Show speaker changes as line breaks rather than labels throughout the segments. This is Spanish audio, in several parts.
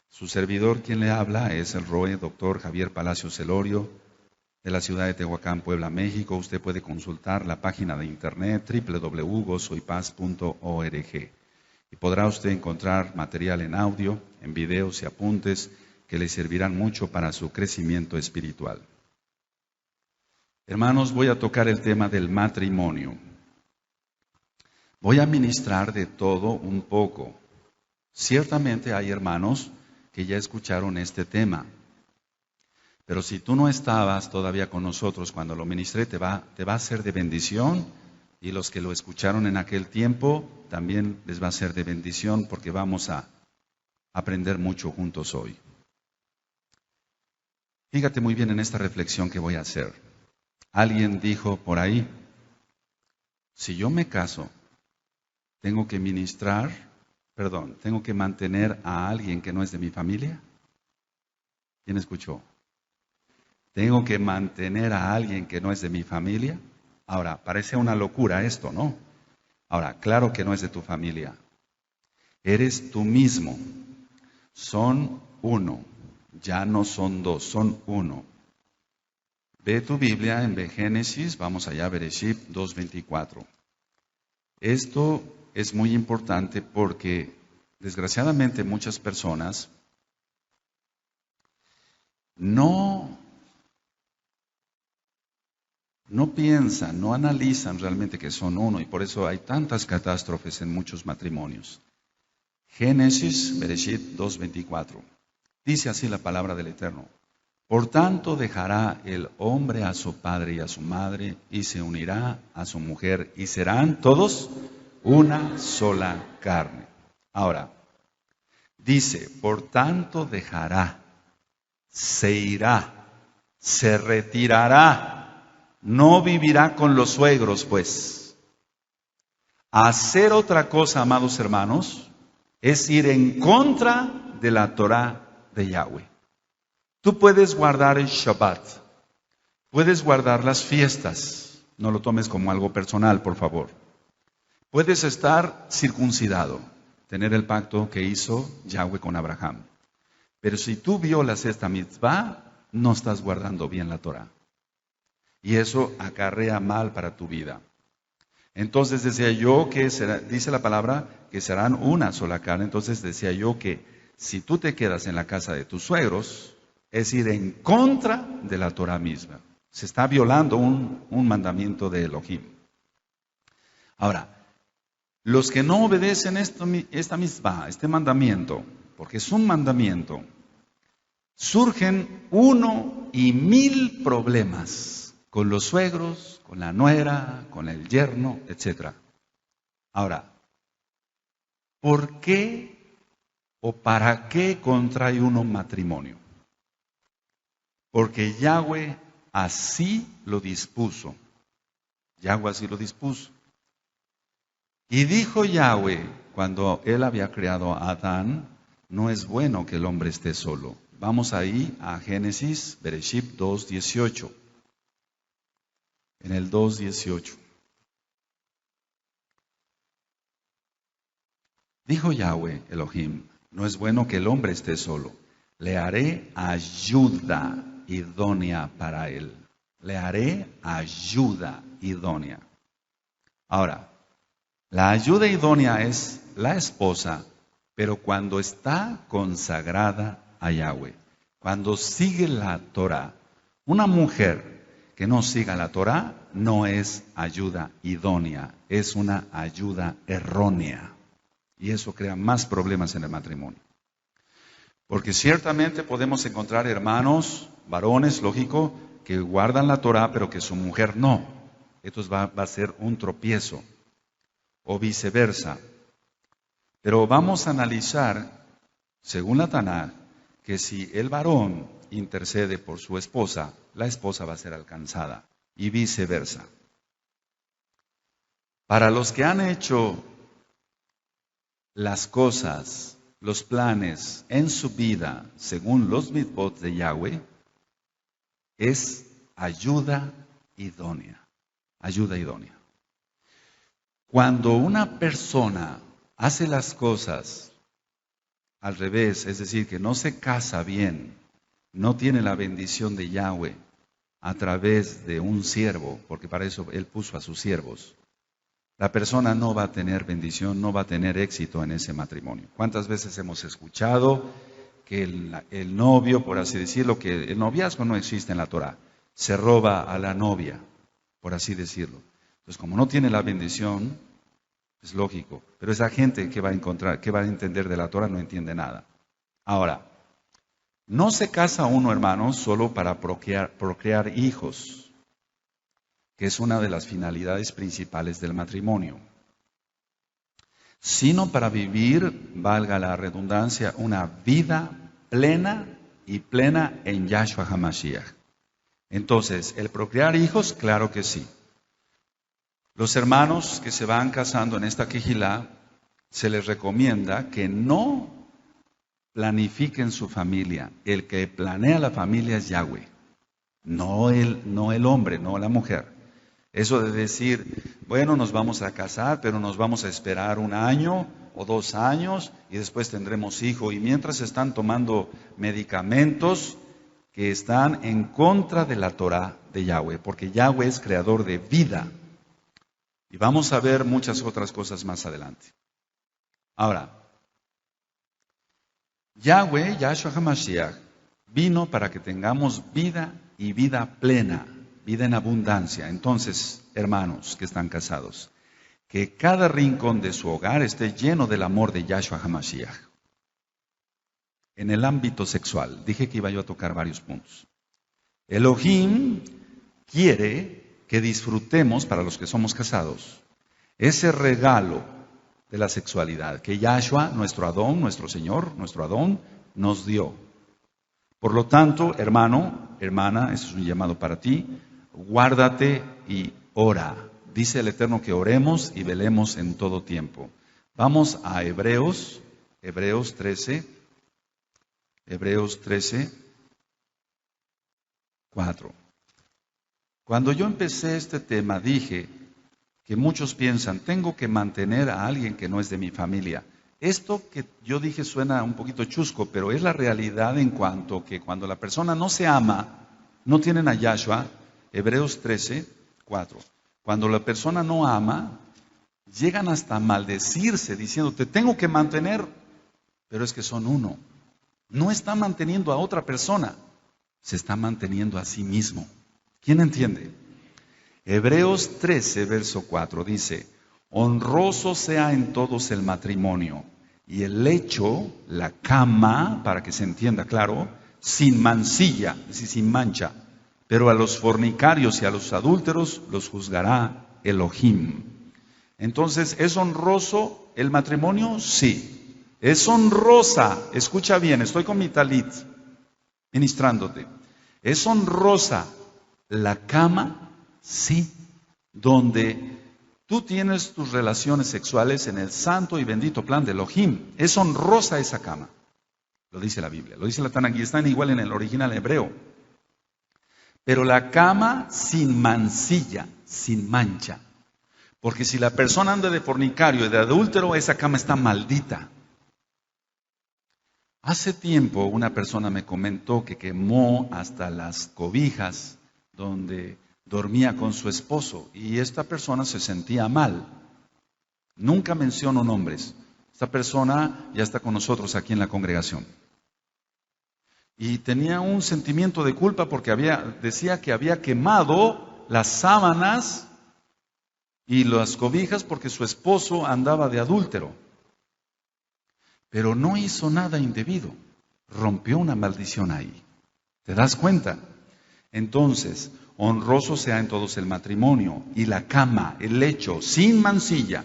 Su servidor, quien le habla, es el ROE, doctor Javier Palacios Celorio, de la ciudad de Tehuacán, Puebla, México. Usted puede consultar la página de internet www.gozoypaz.org y podrá usted encontrar material en audio, en videos y apuntes que le servirán mucho para su crecimiento espiritual. Hermanos, voy a tocar el tema del matrimonio. Voy a ministrar de todo un poco. Ciertamente hay hermanos que ya escucharon este tema, pero si tú no estabas todavía con nosotros cuando lo ministré, te va a ser de bendición, y los que lo escucharon en aquel tiempo también les va a ser de bendición, porque vamos a aprender mucho juntos hoy. Fíjate muy bien en esta reflexión que voy a hacer. Alguien dijo por ahí, si yo me caso, tengo que mantener a alguien que no es de mi familia. ¿Quién escuchó? ¿Tengo que mantener a alguien que no es de mi familia? Ahora, parece una locura esto, ¿no? Ahora, claro que no es de tu familia. Eres tú mismo. Son uno. Ya no son dos, son uno. Ve tu Biblia en Génesis, vamos allá a Bereshit 2:24. Esto es muy importante porque, desgraciadamente, muchas personas no piensan, no analizan realmente que son uno, y por eso hay tantas catástrofes en muchos matrimonios. Génesis, Bereshit 2:24. Dice así la palabra del Eterno. Por tanto dejará el hombre a su padre y a su madre, y se unirá a su mujer, y serán todos una sola carne. Ahora, dice, por tanto dejará, se irá, se retirará, no vivirá con los suegros, pues. Hacer otra cosa, amados hermanos, es ir en contra de la Torá de Yahweh. Tú puedes guardar el Shabbat, puedes guardar las fiestas, no lo tomes como algo personal, por favor. Puedes estar circuncidado, tener el pacto que hizo Yahweh con Abraham. Pero si tú violas esta mitzvah, no estás guardando bien la Torah. Y eso acarrea mal para tu vida. Entonces decía yo que dice la palabra que serán una sola carne. Entonces decía yo que si tú te quedas en la casa de tus suegros, es ir en contra de la Torah misma. Se está violando un mandamiento de Elohim. Ahora, los que no obedecen esta mitzvah, este mandamiento, porque es un mandamiento, surgen 1,000 problemas con los suegros, con la nuera, con el yerno, etc. Ahora, ¿por qué o para qué contrae uno matrimonio? Porque Yahweh así lo dispuso. Yahweh así lo dispuso. Y dijo Yahweh, cuando él había creado a Adán, no es bueno que el hombre esté solo. Vamos ahí a Génesis, Bereshit 2:18. En el 2:18. Dijo Yahweh, Elohim, no es bueno que el hombre esté solo. Le haré ayuda idónea para él. Le haré ayuda idónea. Ahora, la ayuda idónea es la esposa, pero cuando está consagrada a Yahweh, cuando sigue la Torah. Una mujer que no siga la Torah no es ayuda idónea, es una ayuda errónea. Y eso crea más problemas en el matrimonio. Porque ciertamente podemos encontrar hermanos, varones, lógico, que guardan la Torah, pero que su mujer no. Esto va a ser un tropiezo. O viceversa. Pero vamos a analizar, según la Tanaj, que si el varón intercede por su esposa, la esposa va a ser alcanzada, y viceversa. Para los que han hecho las cosas, los planes en su vida, según los mitzvot de Yahweh, es ayuda idónea. Ayuda idónea. Cuando una persona hace las cosas al revés, es decir, que no se casa bien, no tiene la bendición de Yahweh a través de un siervo, porque para eso Él puso a sus siervos, la persona no va a tener bendición, no va a tener éxito en ese matrimonio. ¿Cuántas veces hemos escuchado que el novio, por así decirlo, que el noviazgo no existe en la Torah, se roba a la novia, por así decirlo? Entonces, como no tiene la bendición, es lógico, pero esa gente que va a encontrar, que va a entender de la Torah no entiende nada. Ahora, no se casa uno, hermanos, solo para procrear hijos, que es una de las finalidades principales del matrimonio, sino para vivir, valga la redundancia, una vida plena y plena en Yahshua HaMashiach. Entonces, ¿el procrear hijos? Claro que sí. Los hermanos que se van casando en esta quejilá, se les recomienda que no planifiquen su familia. El que planea la familia es Yahweh, no el hombre, no la mujer. Eso de decir, bueno, nos vamos a casar, pero nos vamos a esperar 1 año o 2 años y después tendremos hijo. Y mientras están tomando medicamentos que están en contra de la Torah de Yahweh, porque Yahweh es creador de vida. Y vamos a ver muchas otras cosas más adelante. Ahora, Yahweh, Yahshua HaMashiach, vino para que tengamos vida y vida plena, vida en abundancia. Entonces, hermanos que están casados, que cada rincón de su hogar esté lleno del amor de Yahshua HaMashiach. En el ámbito sexual, dije que iba yo a tocar varios puntos. Elohim quiere que disfrutemos, para los que somos casados, ese regalo de la sexualidad que Yahshua, nuestro Adón, nuestro Señor, nuestro Adón, nos dio. Por lo tanto, hermano, hermana, eso es un llamado para ti, guárdate y ora. Dice el Eterno que oremos y velemos en todo tiempo. Vamos a Hebreos 13, 4. Cuando yo empecé este tema dije que muchos piensan, tengo que mantener a alguien que no es de mi familia. Esto que yo dije suena un poquito chusco, pero es la realidad en cuanto que cuando la persona no se ama, no tienen a Yahshua, Hebreos 13, 4. Cuando la persona no ama, llegan hasta maldecirse diciendo, te tengo que mantener, pero es que son uno. No está manteniendo a otra persona, se está manteniendo a sí mismo. ¿Quién entiende? Hebreos 13, verso 4 dice, honroso sea en todos el matrimonio y el lecho, la cama, para que se entienda claro, sin mancilla, es decir, sin mancha. Pero a los fornicarios y a los adúlteros los juzgará Elohim. Entonces, ¿es honroso el matrimonio? Sí. Es honrosa, escucha bien, estoy con mi talit, ministrándote. ¿Es honrosa la cama? Sí, donde tú tienes tus relaciones sexuales en el santo y bendito plan de Elohim. Es honrosa esa cama. Lo dice la Biblia, lo dice la Tanakh, y están igual en el original hebreo. Pero la cama sin mancilla, sin mancha. Porque si la persona anda de fornicario y de adúltero, esa cama está maldita. Hace tiempo una persona me comentó que quemó hasta las cobijas donde dormía con su esposo y esta persona se sentía mal. Nunca menciono nombres. Esta persona ya está con nosotros aquí en la congregación. Y tenía un sentimiento de culpa porque decía que había quemado las sábanas y las cobijas porque su esposo andaba de adúltero. Pero no hizo nada indebido. Rompió una maldición ahí. ¿Te das cuenta? Entonces, honroso sea en todos el matrimonio y la cama, el lecho, sin mancilla.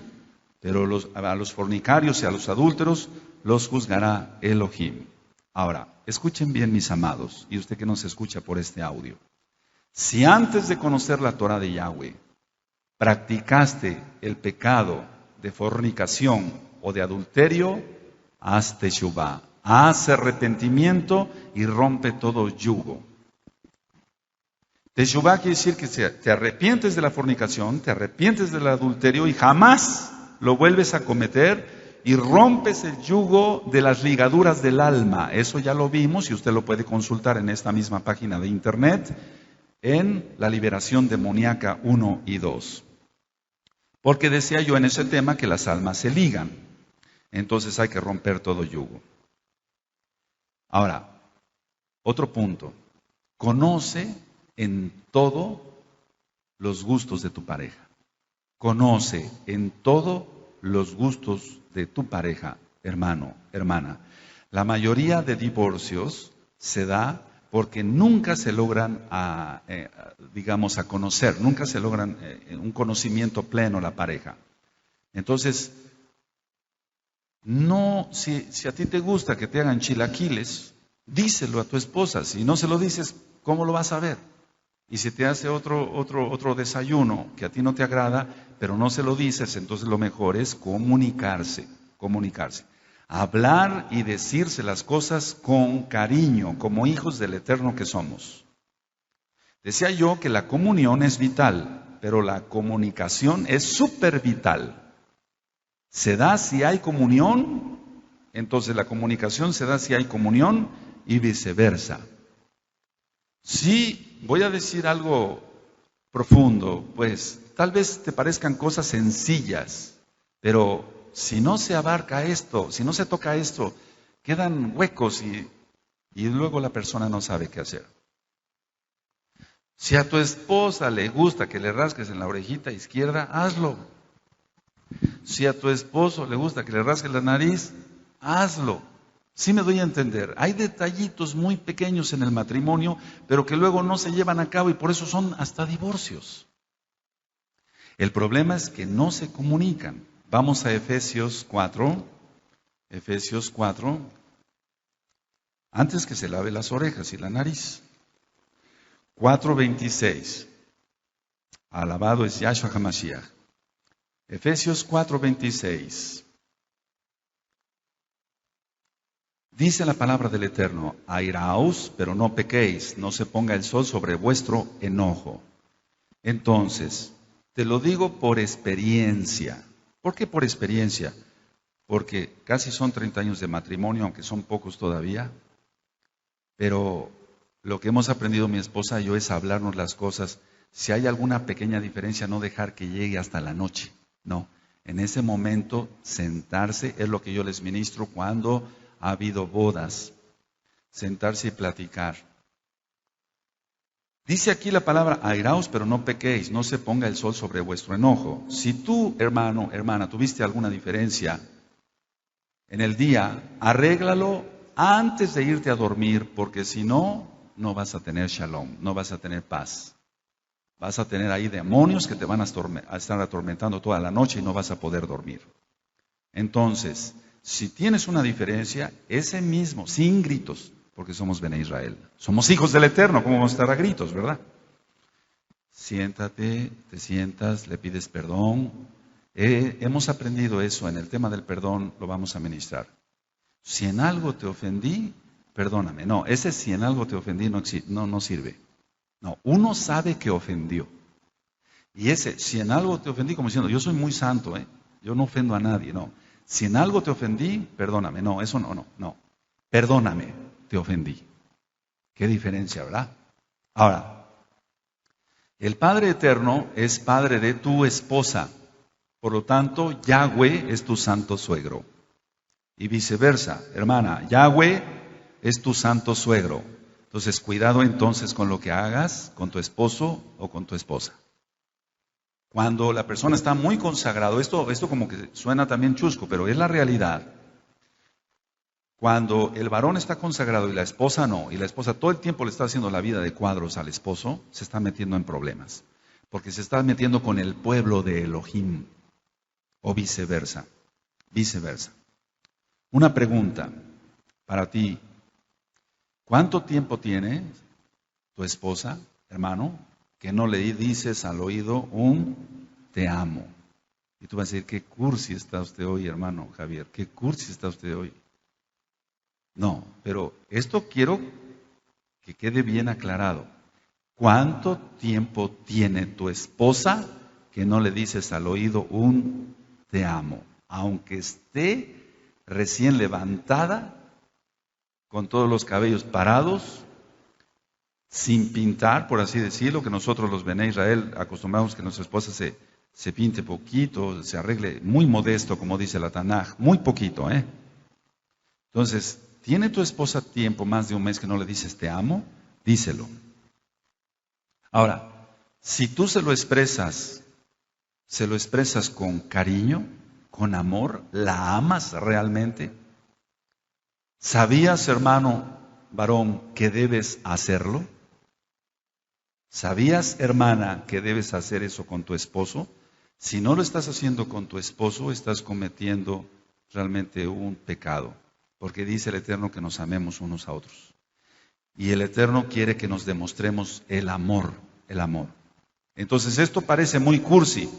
Pero a los fornicarios y a los adúlteros los juzgará Elohim. Ahora, escuchen bien, mis amados, y usted que nos escucha por este audio. Si antes de conocer la Torah de Yahweh, practicaste el pecado de fornicación o de adulterio, haz teshuvá, haz arrepentimiento y rompe todo yugo. Teshuvá quiere decir que te arrepientes de la fornicación, te arrepientes del adulterio y jamás lo vuelves a cometer y rompes el yugo de las ligaduras del alma. Eso ya lo vimos y usted lo puede consultar en esta misma página de internet en la liberación demoníaca 1 y 2. Porque decía yo en ese tema que las almas se ligan. Entonces hay que romper todo yugo. Ahora, otro punto. Conoce en todo los gustos de tu pareja. Conoce en todo los gustos de tu pareja, hermano, hermana. La mayoría de divorcios se da porque nunca se logran, digamos, a conocer, nunca se logran un conocimiento pleno la pareja. Entonces, no, si a ti te gusta que te hagan chilaquiles, díselo a tu esposa. Si no se lo dices, ¿cómo lo vas a ver? Y si te hace otro desayuno que a ti no te agrada, pero no se lo dices, entonces lo mejor es comunicarse. Hablar y decirse las cosas con cariño, como hijos del Eterno que somos. Decía yo que la comunión es vital, pero la comunicación es súper vital. Se da si hay comunión, entonces la comunicación se da si hay comunión y viceversa. Sí, voy a decir algo profundo, pues tal vez te parezcan cosas sencillas, pero si no se abarca esto, si no se toca esto, quedan huecos y luego la persona no sabe qué hacer. Si a tu esposa le gusta que le rasques en la orejita izquierda, hazlo. Si a tu esposo le gusta que le rasques la nariz, hazlo. Sí me doy a entender. Hay detallitos muy pequeños en el matrimonio, pero que luego no se llevan a cabo y por eso son hasta divorcios. El problema es que no se comunican. Vamos a Efesios 4. Efesios 4. Antes que se lave las orejas y la nariz. 4:26. Alabado es Yahshua HaMashiach. Efesios 4:26. Dice la palabra del Eterno: airaos, pero no pequéis, no se ponga el sol sobre vuestro enojo. Entonces, te lo digo por experiencia. ¿Por qué por experiencia? Porque casi son 30 años de matrimonio, aunque son pocos todavía. Pero lo que hemos aprendido mi esposa y yo es hablarnos las cosas. Si hay alguna pequeña diferencia, no dejar que llegue hasta la noche. No, en ese momento sentarse es lo que yo les ministro cuando ha habido bodas. Sentarse y platicar. Dice aquí la palabra, airaos, pero no pequéis, no se ponga el sol sobre vuestro enojo. Si tú, hermano, hermana, tuviste alguna diferencia en el día, arréglalo antes de irte a dormir, porque si no, no vas a tener shalom, no vas a tener paz. Vas a tener ahí demonios que te van a estar atormentando toda la noche y no vas a poder dormir. Entonces, si tienes una diferencia, ese mismo, sin gritos, porque somos Bene Israel, somos hijos del Eterno, ¿cómo vamos a estar a gritos, verdad? Siéntate, te sientas, le pides perdón. Hemos aprendido eso, en el tema del perdón lo vamos a ministrar. Si en algo te ofendí, perdóname. No, ese si en algo te ofendí no sirve. No, uno sabe que ofendió. Y ese, si en algo te ofendí, como diciendo, yo soy muy santo, yo no ofendo a nadie, no. Si en algo te ofendí, perdóname. No, eso no. Perdóname, te ofendí. Qué diferencia, ¿verdad? Ahora, el Padre Eterno es padre de tu esposa. Por lo tanto, Yahweh es tu santo suegro. Y viceversa, hermana, Yahweh es tu santo suegro. Entonces, cuidado entonces con lo que hagas con tu esposo o con tu esposa. Cuando la persona está muy consagrado, esto como que suena también chusco, pero es la realidad. Cuando el varón está consagrado y la esposa no, y la esposa todo el tiempo le está haciendo la vida de cuadros al esposo, se está metiendo en problemas. Porque se está metiendo con el pueblo de Elohim, o viceversa. Viceversa. Una pregunta para ti. ¿Cuánto tiempo tiene tu esposa, hermano, que no le dices al oído un te amo? Y tú vas a decir, qué cursi está usted hoy, hermano Javier, qué cursi está usted hoy. No, pero esto quiero que quede bien aclarado. ¿Cuánto tiempo tiene tu esposa que no le dices al oído un te amo? aunque esté recién levantada, con todos los cabellos parados, sin pintar, por así decirlo, que nosotros los Bené Israel acostumbramos que nuestra esposa se pinte poquito, se arregle muy modesto, como dice la Tanaj, muy poquito, ¿eh? Entonces, ¿tiene tu esposa tiempo, más de un mes, que no le dices te amo? Díselo. Ahora, si tú se lo expresas con cariño, con amor, la amas realmente. ¿Sabías, hermano varón, que debes hacerlo? ¿Sabías, hermana, que debes hacer eso con tu esposo? Si no lo estás haciendo con tu esposo, estás cometiendo realmente un pecado, porque dice el Eterno que nos amemos unos a otros. Y el Eterno quiere que nos demostremos el amor, el amor. Entonces esto parece muy cursi.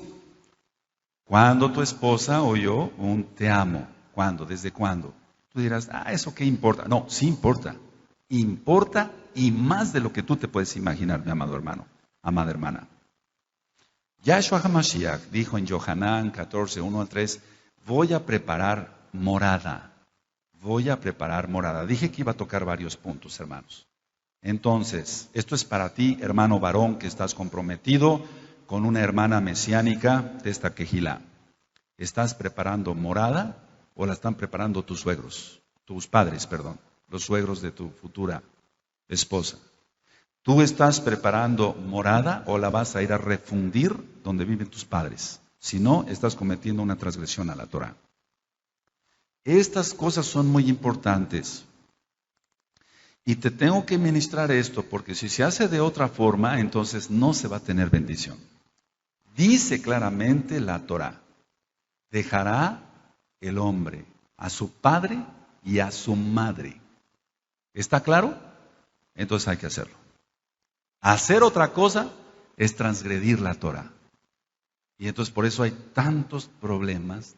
¿Cuándo tu esposa oyó un te amo? ¿Cuándo? ¿Desde cuándo? Tú dirás, ¿eso qué importa? No, sí importa. Importa y más de lo que tú te puedes imaginar, mi amado hermano, amada hermana. Yahshua HaMashiach dijo en Yohanan 14, 1-3, voy a preparar morada. Voy a preparar morada. Dije que iba a tocar varios puntos, hermanos. Entonces, esto es para ti, hermano varón, que estás comprometido con una hermana mesiánica de esta quejilá. ¿Estás preparando morada o la están preparando tus suegros? Tus padres, perdón, los suegros de tu futura esposa. ¿Tú estás preparando morada o la vas a ir a refundir donde viven tus padres? Si no, estás cometiendo una transgresión a la Torah. Estas cosas son muy importantes. Y te tengo que ministrar esto, porque si se hace de otra forma, entonces no se va a tener bendición. Dice claramente la Torah, dejará el hombre a su padre y a su madre. ¿Está claro? Entonces hay que hacerlo. Hacer otra cosa es transgredir la Torah. Y entonces por eso hay tantos problemas.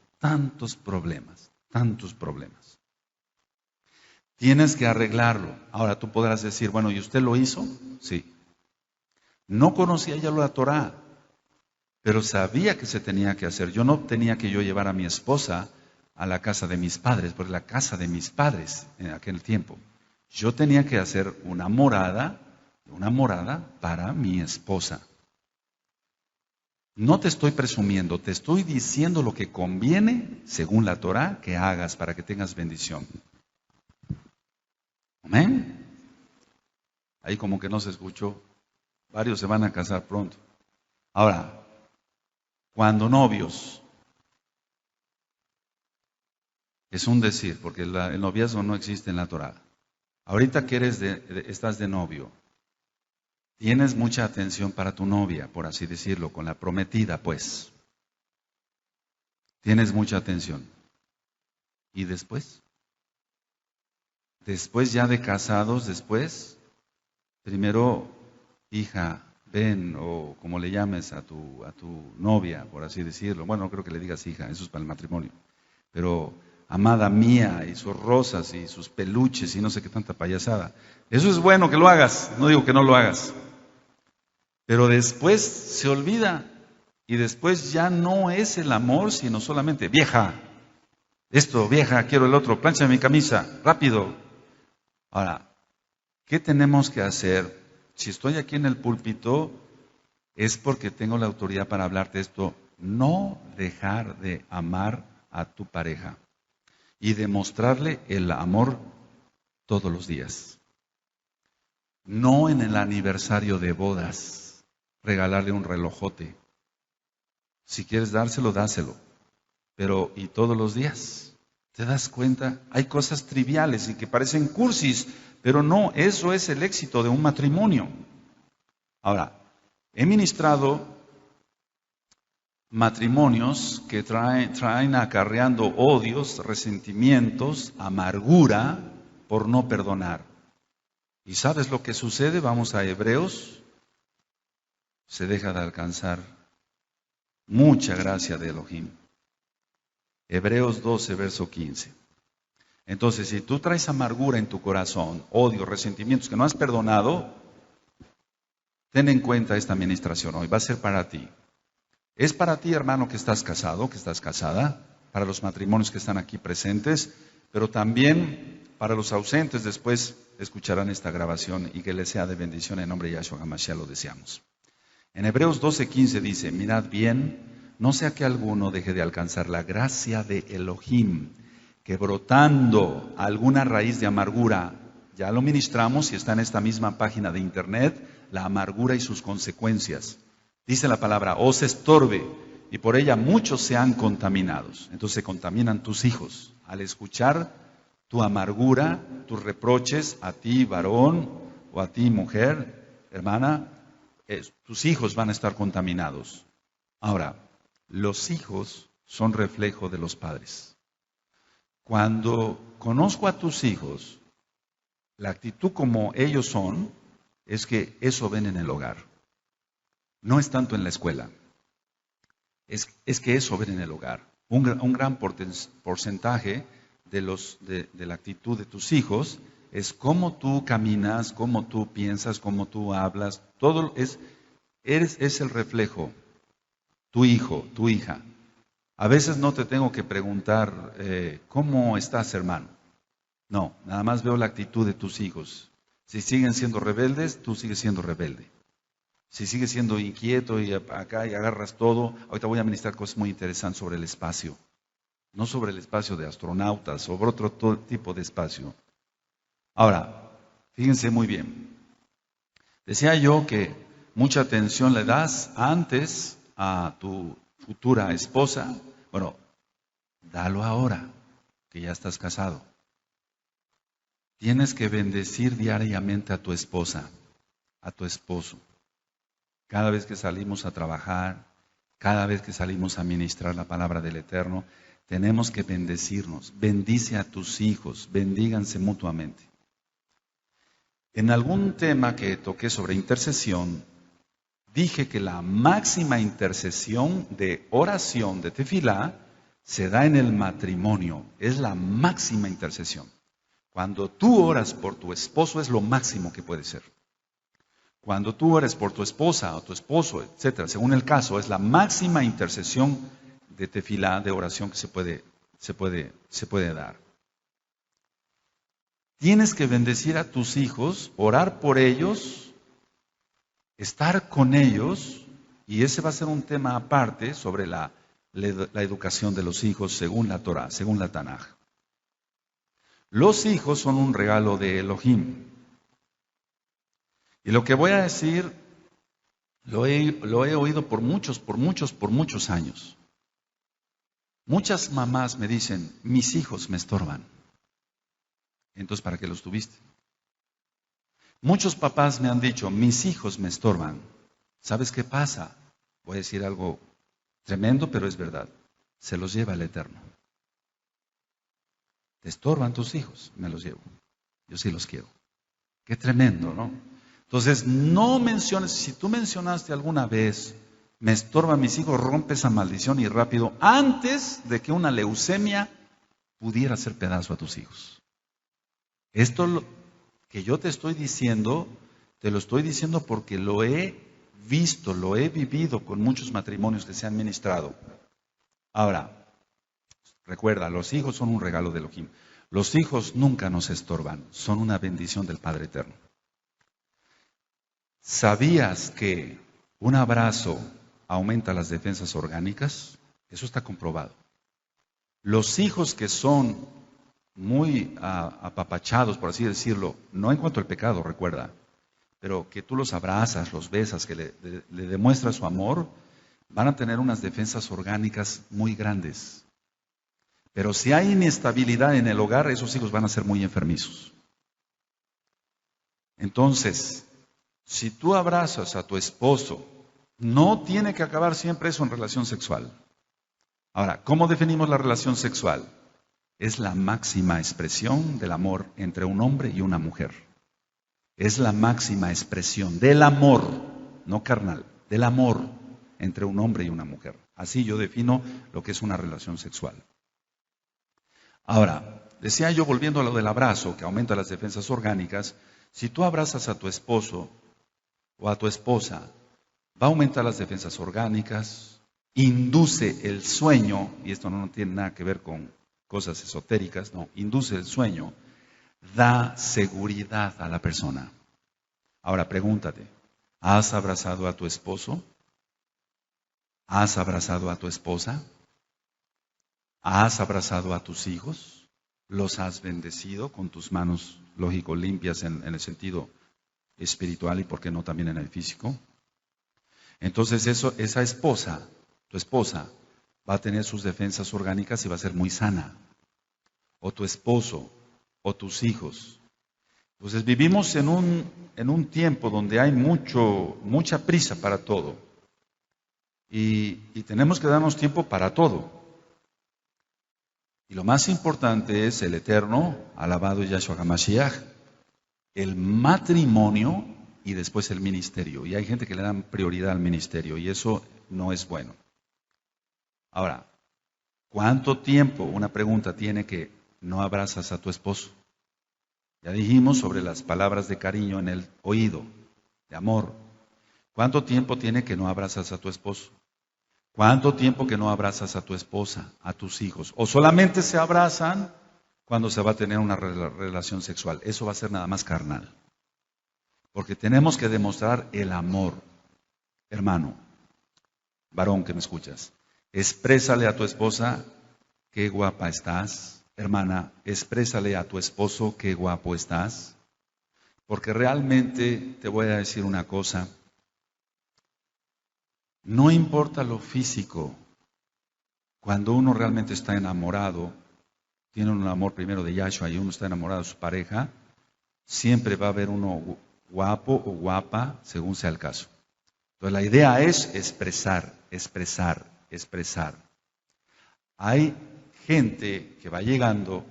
Tienes que arreglarlo. Ahora tú podrás decir, bueno, ¿y usted lo hizo? Sí. No conocía ya la Torah, pero sabía que se tenía que hacer. Yo no tenía que llevar a mi esposa a la casa de mis padres, porque la casa de mis padres en aquel tiempo. Yo tenía que hacer una morada para mi esposa. No te estoy presumiendo, te estoy diciendo lo que conviene, según la Torah, que hagas para que tengas bendición. Amén. Ahí como que no se escuchó. Varios se van a casar pronto. Ahora, cuando novios, es un decir, porque el noviazgo no existe en la Torah. Ahorita que estás de novio, tienes mucha atención para tu novia, por así decirlo, con la prometida, pues. Tienes mucha atención. ¿Y después? Después ya de casados, primero, hija, ven, o como le llames a tu novia, por así decirlo. Bueno, no creo que le digas hija, eso es para el matrimonio. Pero, amada mía, y sus rosas, y sus peluches, y no sé qué tanta payasada. Eso es bueno que lo hagas, no digo que no lo hagas. Pero después se olvida, y después ya no es el amor, sino solamente, vieja, esto, vieja, quiero el otro, plancha mi camisa, rápido. Ahora, ¿qué tenemos que hacer? Si estoy aquí en el púlpito, es porque tengo la autoridad para hablarte esto. No dejar de amar a tu pareja y demostrarle el amor todos los días. No en el aniversario de bodas, regalarle un relojote. Si quieres dárselo, dáselo. Pero, ¿y todos los días? ¿Te das cuenta? Hay cosas triviales y que parecen cursis, pero no, eso es el éxito de un matrimonio. Ahora, he ministrado matrimonios que traen acarreando odios, resentimientos, amargura por no perdonar. ¿Y sabes lo que sucede? Vamos a Hebreos. Se deja de alcanzar mucha gracia de Elohim. Hebreos 12, verso 15. Entonces, si tú traes amargura en tu corazón, odio, resentimientos que no has perdonado, ten en cuenta esta administración hoy, va a ser para ti. Es para ti, hermano, que estás casado, que estás casada. para los matrimonios que están aquí presentes, pero también para los ausentes. Después escucharán esta grabación y que les sea de bendición en nombre de Yahshua HaMashiach lo deseamos. En Hebreos 12:15 dice, mirad bien, no sea que alguno deje de alcanzar la gracia de Elohim, que brotando alguna raíz de amargura, ya lo ministramos y está en esta misma página de internet, la amargura y sus consecuencias. Dice la palabra, os estorbe, y por ella muchos sean contaminados. Entonces se contaminan tus hijos al escuchar tu amargura, tus reproches a ti varón o a ti mujer, hermana, tus hijos van a estar contaminados. Ahora, los hijos son reflejo de los padres. Cuando conozco a tus hijos, la actitud como ellos son, es que eso ven en el hogar. No es tanto en la escuela. Es que eso ven en el hogar. Un gran porcentaje de la actitud de tus hijos es cómo tú caminas, cómo tú piensas, cómo tú hablas. Todo es el reflejo. Tu hijo, tu hija. A veces no te tengo que preguntar, ¿cómo estás, hermano? No, nada más veo la actitud de tus hijos. Si siguen siendo rebeldes, tú sigues siendo rebelde. Si sigues siendo inquieto y acá y agarras todo, ahorita voy a ministrar cosas muy interesantes sobre el espacio. No sobre el espacio de astronautas, sobre otro tipo de espacio. Ahora, fíjense muy bien. Decía yo que mucha atención le das antes a tu futura esposa. Bueno, dalo ahora, que ya estás casado. Tienes que bendecir diariamente a tu esposa, a tu esposo. Cada vez que salimos a trabajar, cada vez que salimos a ministrar la palabra del Eterno, tenemos que bendecirnos. Bendice a tus hijos, bendíganse mutuamente. En algún tema que toqué sobre intercesión, dije que la máxima intercesión de oración de tefilá se da en el matrimonio. Es la máxima intercesión. Cuando tú oras por tu esposo es lo máximo que puede ser. Cuando tú oras por tu esposa o tu esposo, etcétera, según el caso, es la máxima intercesión de tefilá, de oración que se puede dar. Tienes que bendecir a tus hijos, orar por ellos, estar con ellos, y ese va a ser un tema aparte sobre la educación de los hijos según la Torah, según la Tanaj. Los hijos son un regalo de Elohim. Y lo que voy a decir, lo he oído por muchos años. Muchas mamás me dicen, mis hijos me estorban. Entonces, ¿para qué los tuviste? Muchos papás me han dicho, mis hijos me estorban. ¿Sabes qué pasa? Voy a decir algo tremendo, pero es verdad. Se los lleva el Eterno. Te estorban tus hijos, me los llevo. Yo sí los quiero. Qué tremendo, ¿no? Entonces, no menciones, si tú mencionaste alguna vez, me estorban mis hijos, rompe esa maldición y rápido, antes de que una leucemia pudiera hacer pedazo a tus hijos. Esto que yo te estoy diciendo, te lo estoy diciendo porque lo he visto, lo he vivido con muchos matrimonios que se han ministrado. Ahora, recuerda, los hijos son un regalo de Elohim. Los hijos nunca nos estorban, son una bendición del Padre Eterno. ¿Sabías que un abrazo aumenta las defensas orgánicas? Eso está comprobado. Los hijos que son muy apapachados, por así decirlo, no en cuanto al pecado, recuerda, pero que tú los abrazas, los besas, que le demuestras su amor, van a tener unas defensas orgánicas muy grandes. Pero si hay inestabilidad en el hogar, esos hijos van a ser muy enfermizos. Entonces, si tú abrazas a tu esposo, no tiene que acabar siempre eso en relación sexual. Ahora, ¿cómo definimos la relación sexual? Es la máxima expresión del amor entre un hombre y una mujer. Es la máxima expresión del amor, no carnal, del amor entre un hombre y una mujer. Así yo defino lo que es una relación sexual. Ahora, decía yo, volviendo a lo del abrazo, que aumenta las defensas orgánicas, si tú abrazas a tu esposo o a tu esposa, va a aumentar las defensas orgánicas, induce el sueño, y esto no tiene nada que ver con cosas esotéricas, no, induce el sueño, da seguridad a la persona. Ahora pregúntate, ¿has abrazado a tu esposo? ¿Has abrazado a tu esposa? ¿Has abrazado a tus hijos? ¿Los has bendecido con tus manos, lógico, limpias en el sentido espiritual y por qué no también en el físico? Entonces esa esposa, tu esposa, va a tener sus defensas orgánicas y va a ser muy sana. O tu esposo, o tus hijos. Entonces vivimos en un tiempo donde hay mucha prisa para todo. Y tenemos que darnos tiempo para todo. Y lo más importante es el eterno, alabado Yahshua HaMashiach, el matrimonio y después el ministerio. Y hay gente que le dan prioridad al ministerio y eso no es bueno. Ahora, ¿cuánto tiempo, una pregunta, tiene que no abrazas a tu esposo? Ya dijimos sobre las palabras de cariño en el oído, de amor. ¿Cuánto tiempo tiene que no abrazas a tu esposo? ¿Cuánto tiempo que no abrazas a tu esposa, a tus hijos? ¿O solamente se abrazan cuando se va a tener una relación sexual? Eso va a ser nada más carnal. Porque tenemos que demostrar el amor. Hermano, varón que me escuchas, exprésale a tu esposa qué guapa estás. Hermana, exprésale a tu esposo qué guapo estás. Porque realmente te voy a decir una cosa. No importa lo físico. Cuando uno realmente está enamorado, tiene un amor primero de Yahshua y uno está enamorado de su pareja, siempre va a haber uno guapo o guapa según sea el caso. Entonces la idea es expresar. Hay gente que va llegando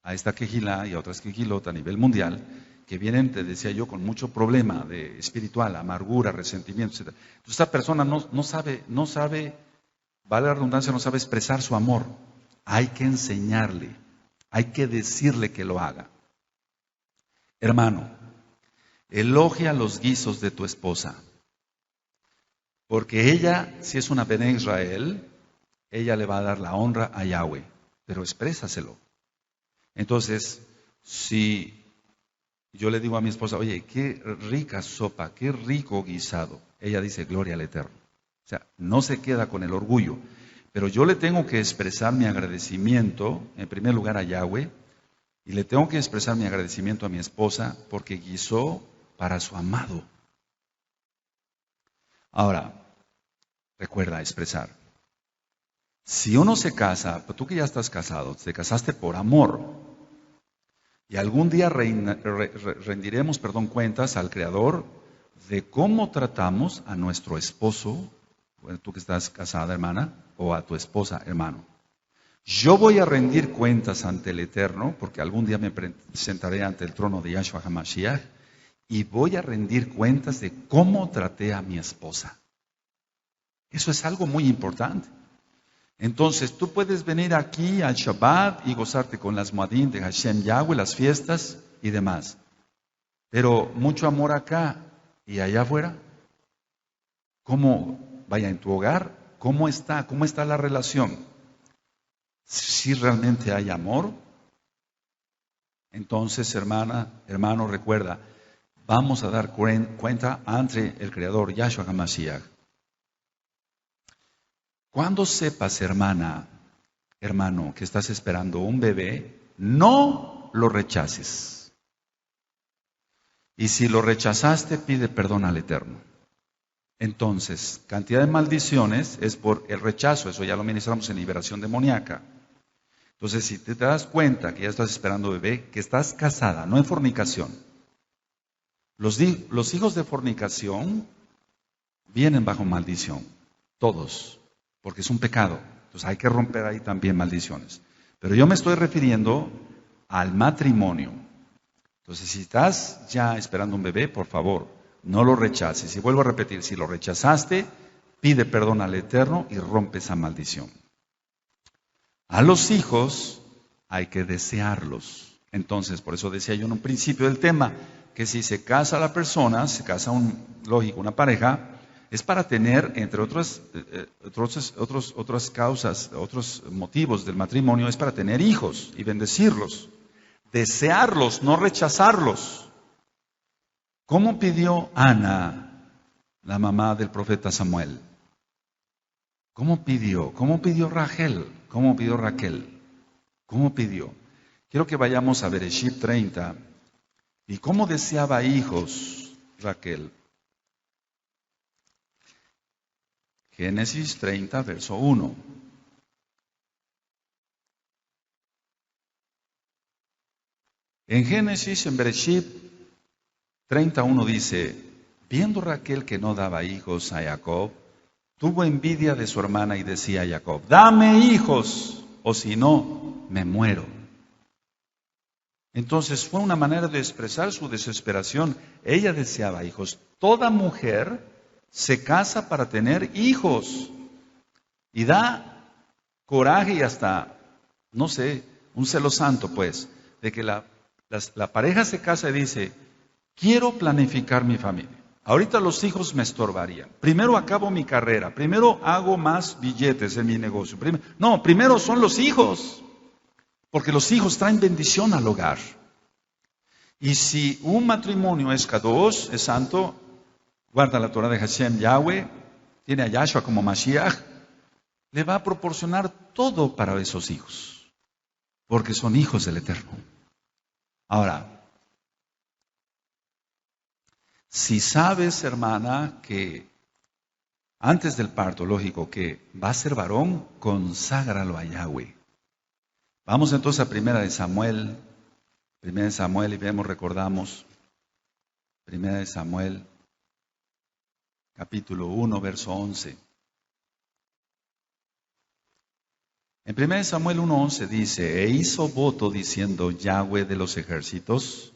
a esta quejilá y a otras quejilot a nivel mundial que vienen, te decía yo, con mucho problema de espiritual, amargura, resentimiento, etc. Entonces esta persona no sabe, vale la redundancia, no sabe expresar su amor. Hay que enseñarle, hay que decirle que lo haga. Hermano, elogia los guisos de tu esposa, porque ella, si es una Bene Israel, ella le va a dar la honra a Yahweh, pero exprésaselo. Entonces, si yo le digo a mi esposa, oye, qué rica sopa, qué rico guisado, ella dice, gloria al Eterno. O sea, no se queda con el orgullo, pero yo le tengo que expresar mi agradecimiento, en primer lugar a Yahweh, y le tengo que expresar mi agradecimiento a mi esposa porque guisó para su amado. Ahora, recuerda expresar. Si uno se casa, tú que ya estás casado, te casaste por amor, y algún día rendiremos cuentas al Creador de cómo tratamos a nuestro esposo, tú que estás casada, hermana, o a tu esposa, hermano. Yo voy a rendir cuentas ante el Eterno, porque algún día me presentaré ante el trono de Yahshua HaMashiach, y voy a rendir cuentas de cómo traté a mi esposa. Eso es algo muy importante. Entonces, tú puedes venir aquí al Shabbat y gozarte con las Moadim de Hashem Yahweh, las fiestas y demás. Pero mucho amor acá y allá afuera. ¿Cómo vaya en tu hogar? ¿Cómo está? ¿Cómo está la relación? Si realmente hay amor, entonces, hermano, recuerda, vamos a dar cuenta ante el Creador, Yahshua HaMashiach. Cuando sepas, hermano, que estás esperando un bebé, no lo rechaces. Y si lo rechazaste, pide perdón al Eterno. Entonces, cantidad de maldiciones es por el rechazo, eso ya lo ministramos en liberación demoníaca. Entonces, si te das cuenta que ya estás esperando bebé, que estás casada, no en fornicación. Los hijos de fornicación vienen bajo maldición, todos. Porque es un pecado. Entonces hay que romper ahí también maldiciones. Pero yo me estoy refiriendo al matrimonio. Entonces si estás ya esperando un bebé, por favor, no lo rechaces. Y vuelvo a repetir, si lo rechazaste, pide perdón al Eterno y rompe esa maldición. A los hijos hay que desearlos. Entonces, por eso decía yo en un principio del tema, que si se casa la persona, se casa lógico, una pareja, Es para tener, entre otras causas, otros motivos del matrimonio, es para tener hijos y bendecirlos, desearlos, no rechazarlos. ¿Cómo pidió Ana, la mamá del profeta Samuel? ¿Cómo pidió? ¿Cómo pidió Rachel? ¿Cómo pidió Raquel? ¿Cómo pidió? Quiero que vayamos a Bereshit 30. ¿Y cómo deseaba hijos Raquel? Génesis 30, verso 1. En Génesis, en Bereshit 31 dice, viendo Raquel que no daba hijos a Jacob, tuvo envidia de su hermana y decía a Jacob, dame hijos, o si no, me muero. Entonces fue una manera de expresar su desesperación. Ella deseaba hijos. Toda mujer se casa para tener hijos y da coraje y hasta, no sé, un celo santo pues, de que la pareja se casa y dice, quiero planificar mi familia. Ahorita los hijos me estorbarían. Primero acabo mi carrera, primero hago más billetes en mi negocio. Primero son los hijos, porque los hijos traen bendición al hogar. Y si un matrimonio es kadosh, es santo, guarda la Torah de Hashem, Yahweh, tiene a Yahshua como Mashiach, le va a proporcionar todo para esos hijos, porque son hijos del Eterno. Ahora, si sabes, hermana, que antes del parto, lógico, que va a ser varón, conságralo a Yahweh. Vamos entonces a 1 Samuel y recordamos, 1 Samuel, capítulo 1, verso 11. En 1 Samuel 1:11 dice, e hizo voto diciendo Yahweh de los ejércitos,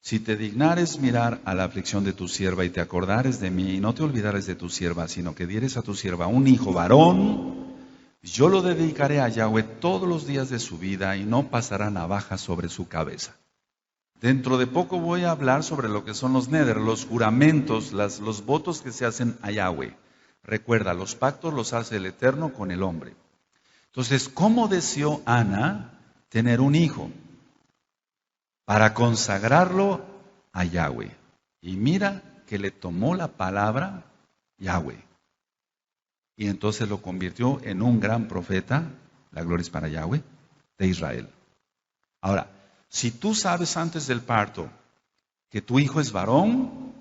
si te dignares mirar a la aflicción de tu sierva y te acordares de mí y no te olvidares de tu sierva, sino que dieres a tu sierva un hijo varón, yo lo dedicaré a Yahweh todos los días de su vida y no pasará navaja sobre su cabeza. Dentro de poco voy a hablar sobre lo que son los neder, los juramentos, los votos que se hacen a Yahweh. Recuerda, los pactos los hace el Eterno con el hombre. Entonces, ¿cómo deseó Ana tener un hijo? Para consagrarlo a Yahweh. Y mira que le tomó la palabra Yahweh. Y entonces lo convirtió en un gran profeta, la gloria es para Yahweh, de Israel. Ahora, si tú sabes antes del parto que tu hijo es varón,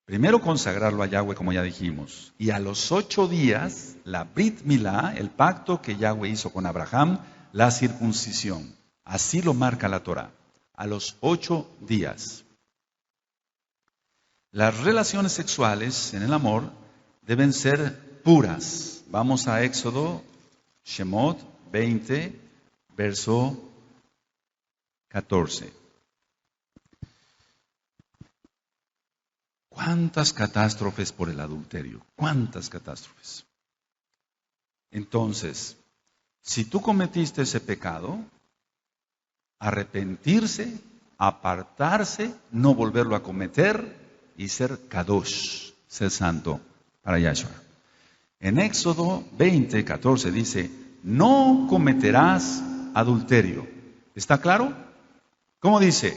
primero consagrarlo a Yahweh, como ya dijimos. Y a los 8 días, la Brit Milá, el pacto que Yahweh hizo con Abraham, la circuncisión. Así lo marca la Torah. A los 8 días. Las relaciones sexuales en el amor deben ser puras. Vamos a Éxodo, Shemot 20, verso 14. ¿Cuántas catástrofes por el adulterio? ¿Cuántas catástrofes? Entonces, si tú cometiste ese pecado, arrepentirse, apartarse, no volverlo a cometer y ser kadosh, ser santo para Yahshua. En Éxodo 20, 14 dice, no cometerás adulterio. ¿Está claro? ¿Cómo dice?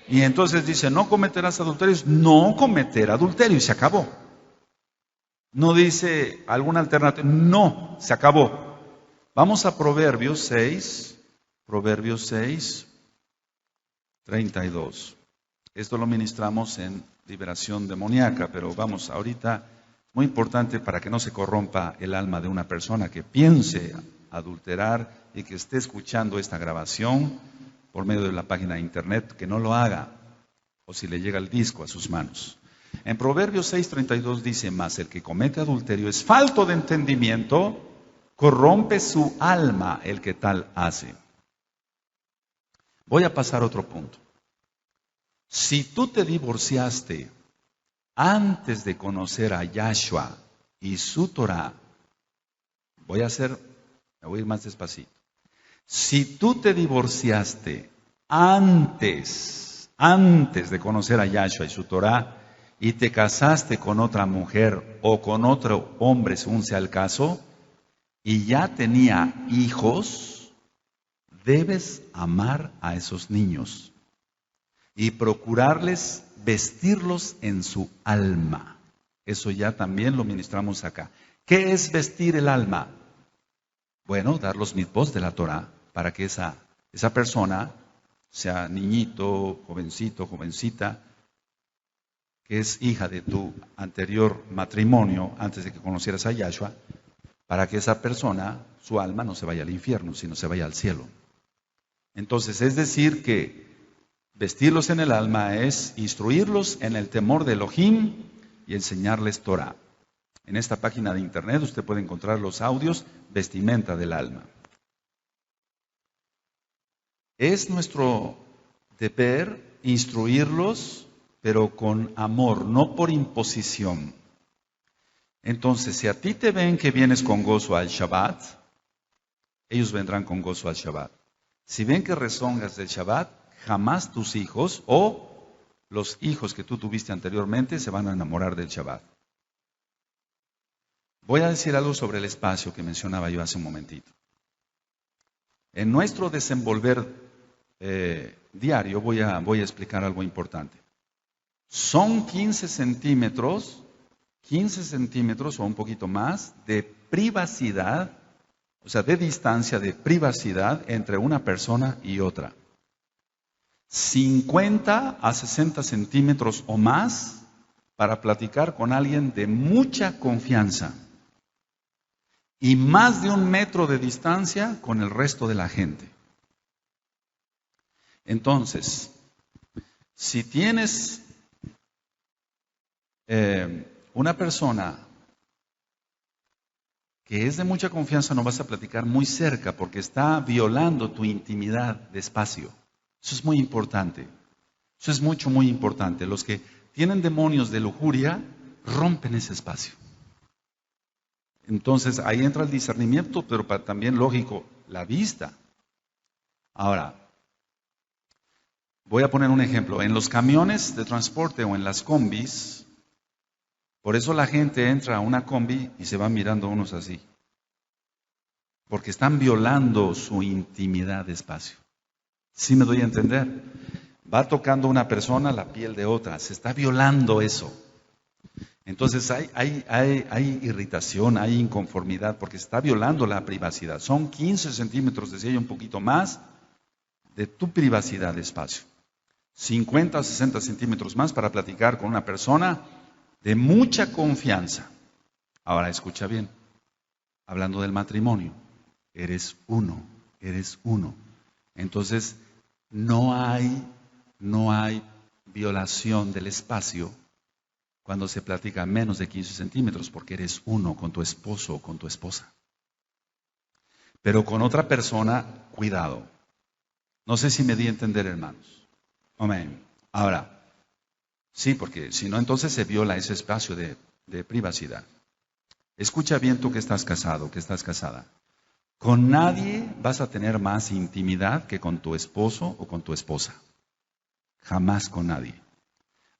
Y entonces dice, no cometerás adulterio, no cometer adulterio y se acabó. No dice alguna alternativa, no, se acabó. Vamos a Proverbios 6, 32. Esto lo ministramos en liberación demoníaca, pero vamos, ahorita, muy importante para que no se corrompa el alma de una persona que piense adulterar y que esté escuchando esta grabación por medio de la página de internet, que no lo haga, o si le llega el disco a sus manos. En Proverbios 6:32 dice, mas el que comete adulterio es falto de entendimiento, corrompe su alma el que tal hace. Voy a pasar a otro punto. Si tú te divorciaste antes de conocer a Yahshua y su Torah, me voy a ir más despacito. Si tú te divorciaste antes de conocer a Yahshua y su Torah, y te casaste con otra mujer o con otro hombre, según sea el caso, y ya tenía hijos, debes amar a esos niños y procurarles vestirlos en su alma. Eso ya también lo ministramos acá. ¿Qué es vestir el alma? Bueno, dar los mitzvot de la Torah para que esa persona, sea niñito, jovencito, jovencita, que es hija de tu anterior matrimonio, antes de que conocieras a Yahshua, para que esa persona, su alma, no se vaya al infierno, sino se vaya al cielo. Entonces, es decir que vestirlos en el alma es instruirlos en el temor de Elohim y enseñarles Torah. En esta página de internet usted puede encontrar los audios Vestimenta del alma. Es nuestro deber instruirlos, pero con amor, no por imposición. Entonces, si a ti te ven que vienes con gozo al Shabbat, ellos vendrán con gozo al Shabbat. Si ven que rezongas del Shabbat, jamás tus hijos o los hijos que tú tuviste anteriormente se van a enamorar del Shabbat. Voy a decir algo sobre el espacio que mencionaba yo hace un momentito. En nuestro desenvolver diario voy a explicar algo importante. Son 15 centímetros o un poquito más de privacidad, o sea, de distancia, de privacidad entre una persona y otra. 50 a 60 centímetros o más para platicar con alguien de mucha confianza. Y más de 1 metro de distancia con el resto de la gente. Entonces, si tienes una persona que es de mucha confianza, no vas a platicar muy cerca porque está violando tu intimidad de espacio. Eso es muy importante. Eso es muy importante. Los que tienen demonios de lujuria rompen ese espacio. Entonces ahí entra el discernimiento, pero también lógico, la vista. Ahora, voy a poner un ejemplo. En los camiones de transporte o en las combis, por eso la gente entra a una combi y se van mirando unos así. Porque están violando su intimidad de espacio. ¿Sí me doy a entender? Va tocando una persona la piel de otra, se está violando eso. Entonces hay irritación, hay inconformidad porque se está violando la privacidad. Son 15 centímetros, decía yo, un poquito más de tu privacidad de espacio. 50 o 60 centímetros más para platicar con una persona de mucha confianza. Ahora escucha bien, hablando del matrimonio, eres uno. Entonces no hay violación del espacio cuando se platica menos de 15 centímetros, porque eres uno con tu esposo o con tu esposa. Pero con otra persona, cuidado. No sé si me di a entender, hermanos. Amén. Ahora, sí, porque si no, entonces se viola ese espacio de privacidad. Escucha bien tú que estás casado, que estás casada. Con nadie vas a tener más intimidad que con tu esposo o con tu esposa. Jamás con nadie.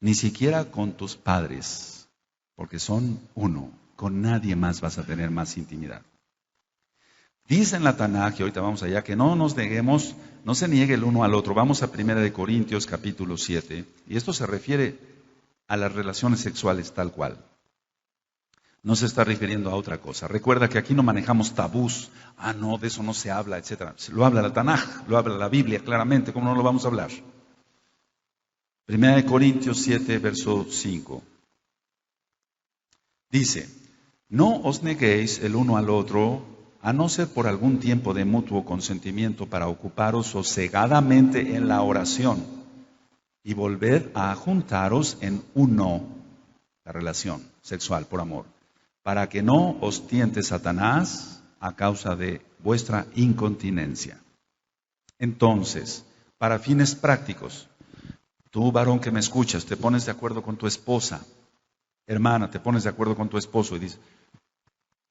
Ni siquiera con tus padres, porque son uno. Con nadie más vas a tener más intimidad. Dice en la Tanaj, y ahorita vamos allá, que no nos neguemos, no se niegue el uno al otro. Vamos a 1 Corintios capítulo 7, y esto se refiere a las relaciones sexuales tal cual. No se está refiriendo a otra cosa. Recuerda que aquí no manejamos tabús. No, de eso no se habla, etc. Lo habla la Tanaj, lo habla la Biblia claramente. ¿Cómo no lo vamos a hablar? 1 Corintios 7, verso 5. Dice, no os neguéis el uno al otro, a no ser por algún tiempo de mutuo consentimiento para ocuparos sosegadamente en la oración y volver a juntaros en uno, la relación sexual por amor, para que no os tiente Satanás a causa de vuestra incontinencia. Entonces, para fines prácticos, tú, varón que me escuchas, te pones de acuerdo con tu esposa, hermana, te pones de acuerdo con tu esposo y dices,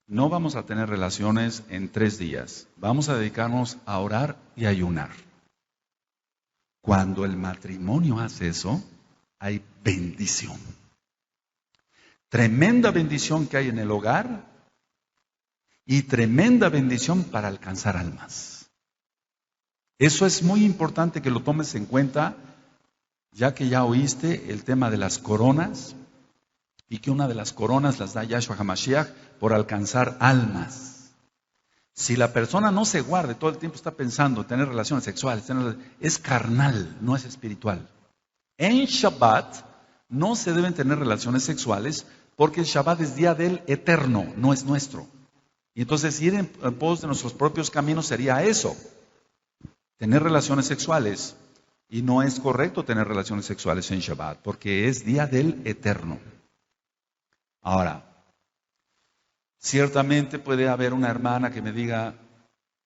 no vamos a tener relaciones en 3 días, vamos a dedicarnos a orar y ayunar. Cuando el matrimonio hace eso, hay bendición. Tremenda bendición que hay en el hogar y tremenda bendición para alcanzar almas. Eso es muy importante que lo tomes en cuenta, ya que ya oíste el tema de las coronas y que una de las coronas las da Yahshua HaMashiach por alcanzar almas. Si la persona no se guarda, todo el tiempo está pensando en tener relaciones sexuales, es carnal, no es espiritual. En Shabbat no se deben tener relaciones sexuales porque el Shabbat es día del eterno, no es nuestro. Y entonces ir en pos de nuestros propios caminos sería eso, tener relaciones sexuales. Y no es correcto tener relaciones sexuales en Shabbat porque es día del eterno. Ahora, ciertamente puede haber una hermana que me diga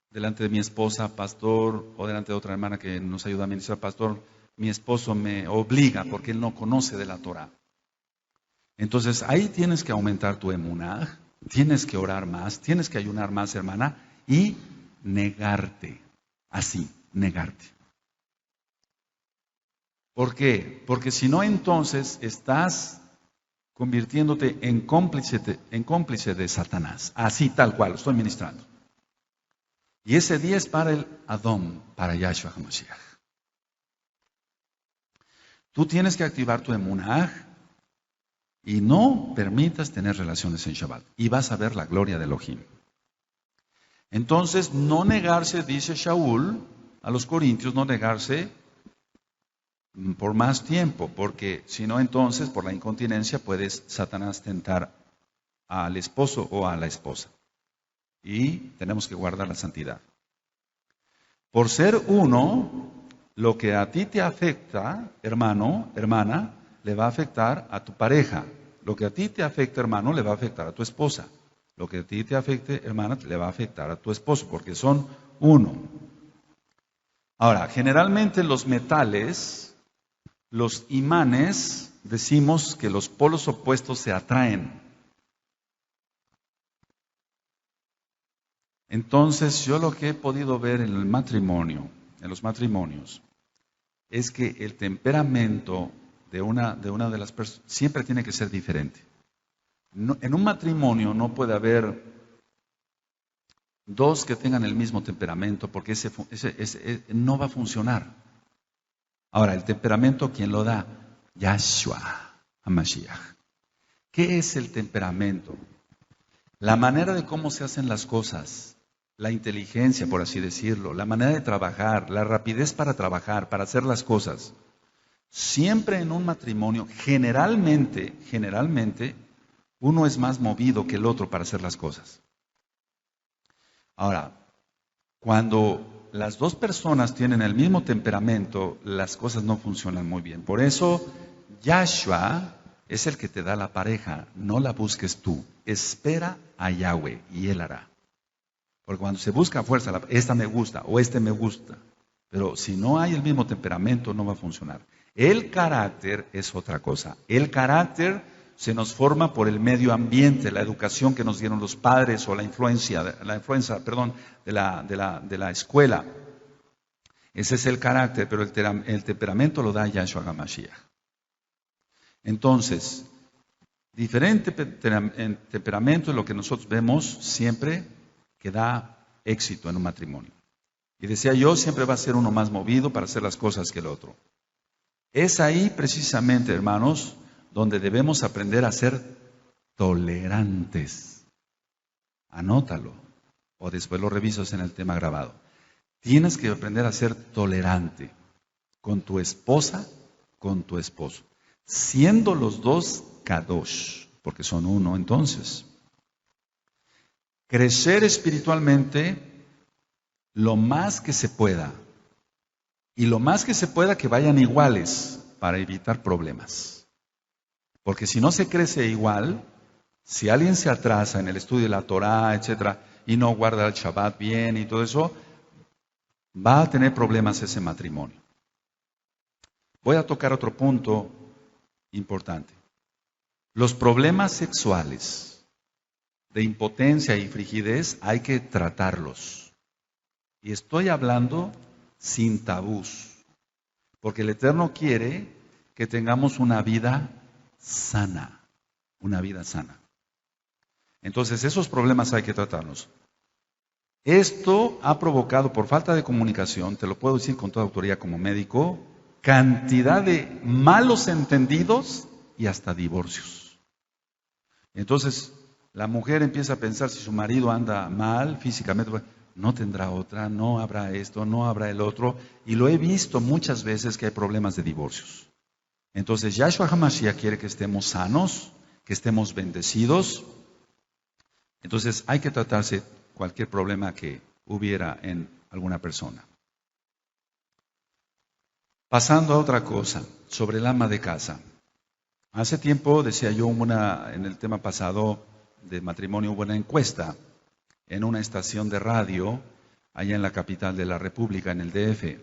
delante de mi esposa, pastor, o delante de otra hermana que nos ayuda a ministrar, pastor, mi esposo me obliga porque él no conoce de la Torah. Entonces ahí tienes que aumentar tu emuná, tienes que orar más, tienes que ayunar más, hermana, y negarte, así, negarte. ¿Por qué? Porque si no, entonces estás convirtiéndote en cómplice de Satanás. Así, tal cual, lo estoy ministrando. Y ese día es para el Adón, para Yahshua HaMashiach. Tú tienes que activar tu emunah y no permitas tener relaciones en Shabbat. Y vas a ver la gloria de Elohim. Entonces, no negarse, dice Shaul a los corintios, no negarse por más tiempo, porque si no, entonces por la incontinencia puedes Satanás tentar al esposo o a la esposa. Y tenemos que guardar la santidad. Por ser uno, lo que a ti te afecta, hermano, hermana, le va a afectar a tu pareja. Lo que a ti te afecta, hermano, le va a afectar a tu esposa. Lo que a ti te afecte, hermana, le va a afectar a tu esposo, porque son uno. Ahora, generalmente los metales, los imanes, decimos que los polos opuestos se atraen. Entonces, yo lo que he podido ver en el matrimonio, en los matrimonios, es que el temperamento de una de las personas siempre tiene que ser diferente. No, en un matrimonio no puede haber dos que tengan el mismo temperamento, porque ese no va a funcionar. Ahora, el temperamento, ¿quién lo da? Yahshua HaMashiach. ¿Qué es el temperamento? La manera de cómo se hacen las cosas, la inteligencia, por así decirlo, la manera de trabajar, la rapidez para trabajar, para hacer las cosas. Siempre en un matrimonio, generalmente, uno es más movido que el otro para hacer las cosas. Ahora, cuando las dos personas tienen el mismo temperamento, las cosas no funcionan muy bien. Por eso, Yahshua es el que te da la pareja, no la busques tú. Espera a Yahweh y Él hará. Porque cuando se busca a fuerza, esta me gusta o este me gusta, pero si no hay el mismo temperamento, no va a funcionar. El carácter es otra cosa. El carácter se nos forma por el medio ambiente, la educación que nos dieron los padres o la influencia de la escuela. Ese es el carácter, pero el temperamento lo da Yahshua HaMashiach. Entonces, diferente temperamento es lo que nosotros vemos siempre que da éxito en un matrimonio. Y decía yo, siempre va a ser uno más movido para hacer las cosas que el otro. Es ahí precisamente, hermanos, donde debemos aprender a ser tolerantes. Anótalo, o después lo revisas en el tema grabado. Tienes que aprender a ser tolerante con tu esposa, con tu esposo, siendo los dos kadosh, porque son uno entonces. Crecer espiritualmente lo más que se pueda, y lo más que se pueda que vayan iguales para evitar problemas. Porque si no se crece igual, si alguien se atrasa en el estudio de la Torah, etcétera, y no guarda el Shabbat bien y todo eso, va a tener problemas ese matrimonio. Voy a tocar otro punto importante. Los problemas sexuales de impotencia y frigidez hay que tratarlos. Y estoy hablando sin tabús, porque el Eterno quiere que tengamos una vida sana, una vida sana. Entonces, esos problemas hay que tratarlos. Esto ha provocado, por falta de comunicación, te lo puedo decir con toda autoridad como médico, cantidad de malos entendidos y hasta divorcios. Entonces, la mujer empieza a pensar si su marido anda mal físicamente, no tendrá otra, no habrá esto, no habrá el otro. Y lo he visto muchas veces que hay problemas de divorcios. Entonces, Yahshua HaMashiach quiere que estemos sanos, que estemos bendecidos. Entonces, hay que tratarse cualquier problema que hubiera en alguna persona. Pasando a otra cosa, sobre el ama de casa. Hace tiempo, decía yo, en el tema pasado de matrimonio, hubo una encuesta en una estación de radio, allá en la capital de la República, en el DF.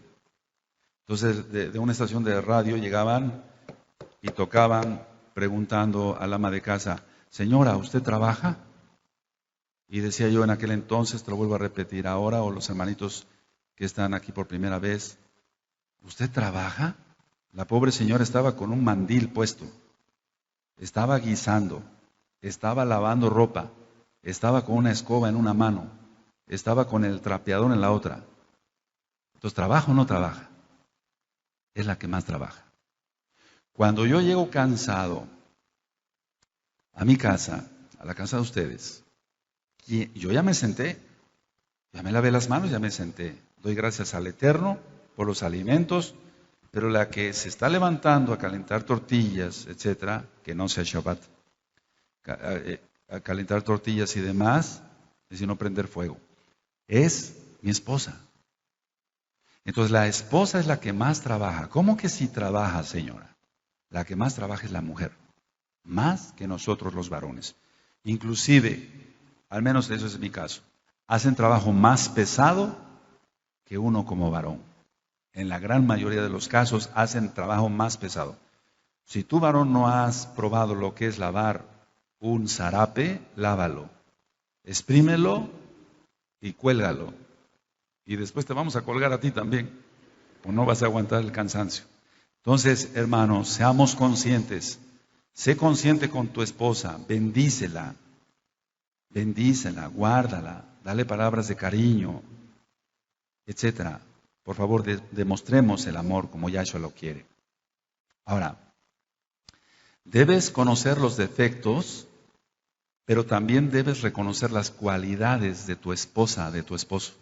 Entonces, de una estación de radio llegaban y tocaban preguntando al ama de casa, señora, ¿usted trabaja? Y decía yo en aquel entonces, te lo vuelvo a repetir ahora, o los hermanitos que están aquí por primera vez, ¿usted trabaja? La pobre señora estaba con un mandil puesto, estaba guisando, estaba lavando ropa, estaba con una escoba en una mano, estaba con el trapeador en la otra. Entonces, ¿trabaja o no trabaja? Es la que más trabaja. Cuando yo llego cansado a mi casa, a la casa de ustedes, y yo ya me senté, ya me lavé las manos, ya me senté. Doy gracias al Eterno por los alimentos, pero la que se está levantando a calentar tortillas, etcétera, que no sea Shabbat, a calentar tortillas y demás, es no prender fuego, es mi esposa. Entonces la esposa es la que más trabaja. ¿Cómo que sí trabaja, señora? La que más trabaja es la mujer, más que nosotros los varones. Inclusive, al menos eso es mi caso, hacen trabajo más pesado que uno como varón. En la gran mayoría de los casos hacen trabajo más pesado. Si tú, varón, no has probado lo que es lavar un zarape, lávalo, exprímelo y cuélgalo. Y después te vamos a colgar a ti también, pues no vas a aguantar el cansancio. Entonces, hermanos, seamos conscientes. Sé consciente con tu esposa, bendícela, guárdala, dale palabras de cariño, etcétera. Por favor, demostremos el amor como Yahshua lo quiere. Ahora, debes conocer los defectos, pero también debes reconocer las cualidades de tu esposa, de tu esposo.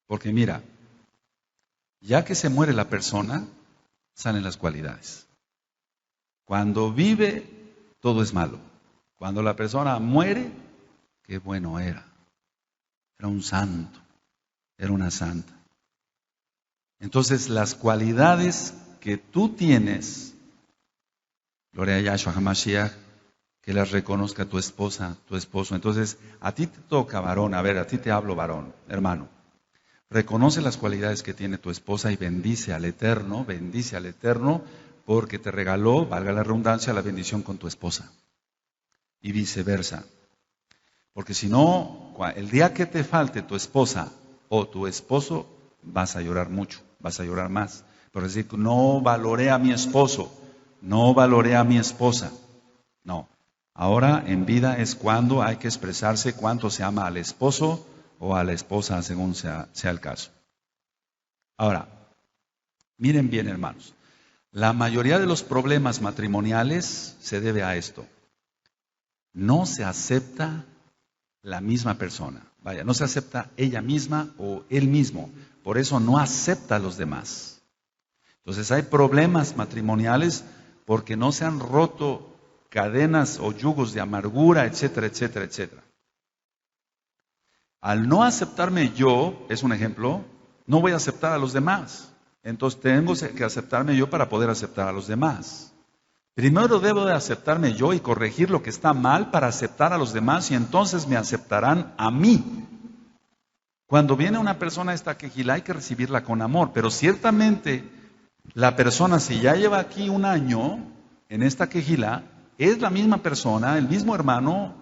Porque mira, ya que se muere la persona, salen las cualidades. Cuando vive, todo es malo. Cuando la persona muere, qué bueno era. Era un santo, era una santa. Entonces, las cualidades que tú tienes, gloria a Yahshua HaMashiach, que las reconozca tu esposa, tu esposo. Entonces, a ti te toca, varón, a ver, a ti te hablo, varón, hermano. Reconoce las cualidades que tiene tu esposa y bendice al Eterno, porque te regaló, valga la redundancia, la bendición con tu esposa. Y viceversa. Porque si no, el día que te falte tu esposa o tu esposo, vas a llorar mucho, vas a llorar más. Por decir, no valoré a mi esposo, no valoré a mi esposa. No. Ahora en vida es cuando hay que expresarse cuánto se ama al esposo o a la esposa, según sea el caso. Ahora, miren bien, hermanos. La mayoría de los problemas matrimoniales se debe a esto. No se acepta la misma persona. Vaya, no se acepta ella misma o él mismo. Por eso no acepta a los demás. Entonces hay problemas matrimoniales porque no se han roto cadenas o yugos de amargura, etcétera, etcétera, etcétera. Al no aceptarme yo, es un ejemplo, no voy a aceptar a los demás. Entonces tengo que aceptarme yo para poder aceptar a los demás. Primero debo de aceptarme yo y corregir lo que está mal para aceptar a los demás y entonces me aceptarán a mí. Cuando viene una persona a esta quejilá hay que recibirla con amor, pero ciertamente la persona, si ya lleva aquí un año en esta quejilá, es la misma persona, el mismo hermano,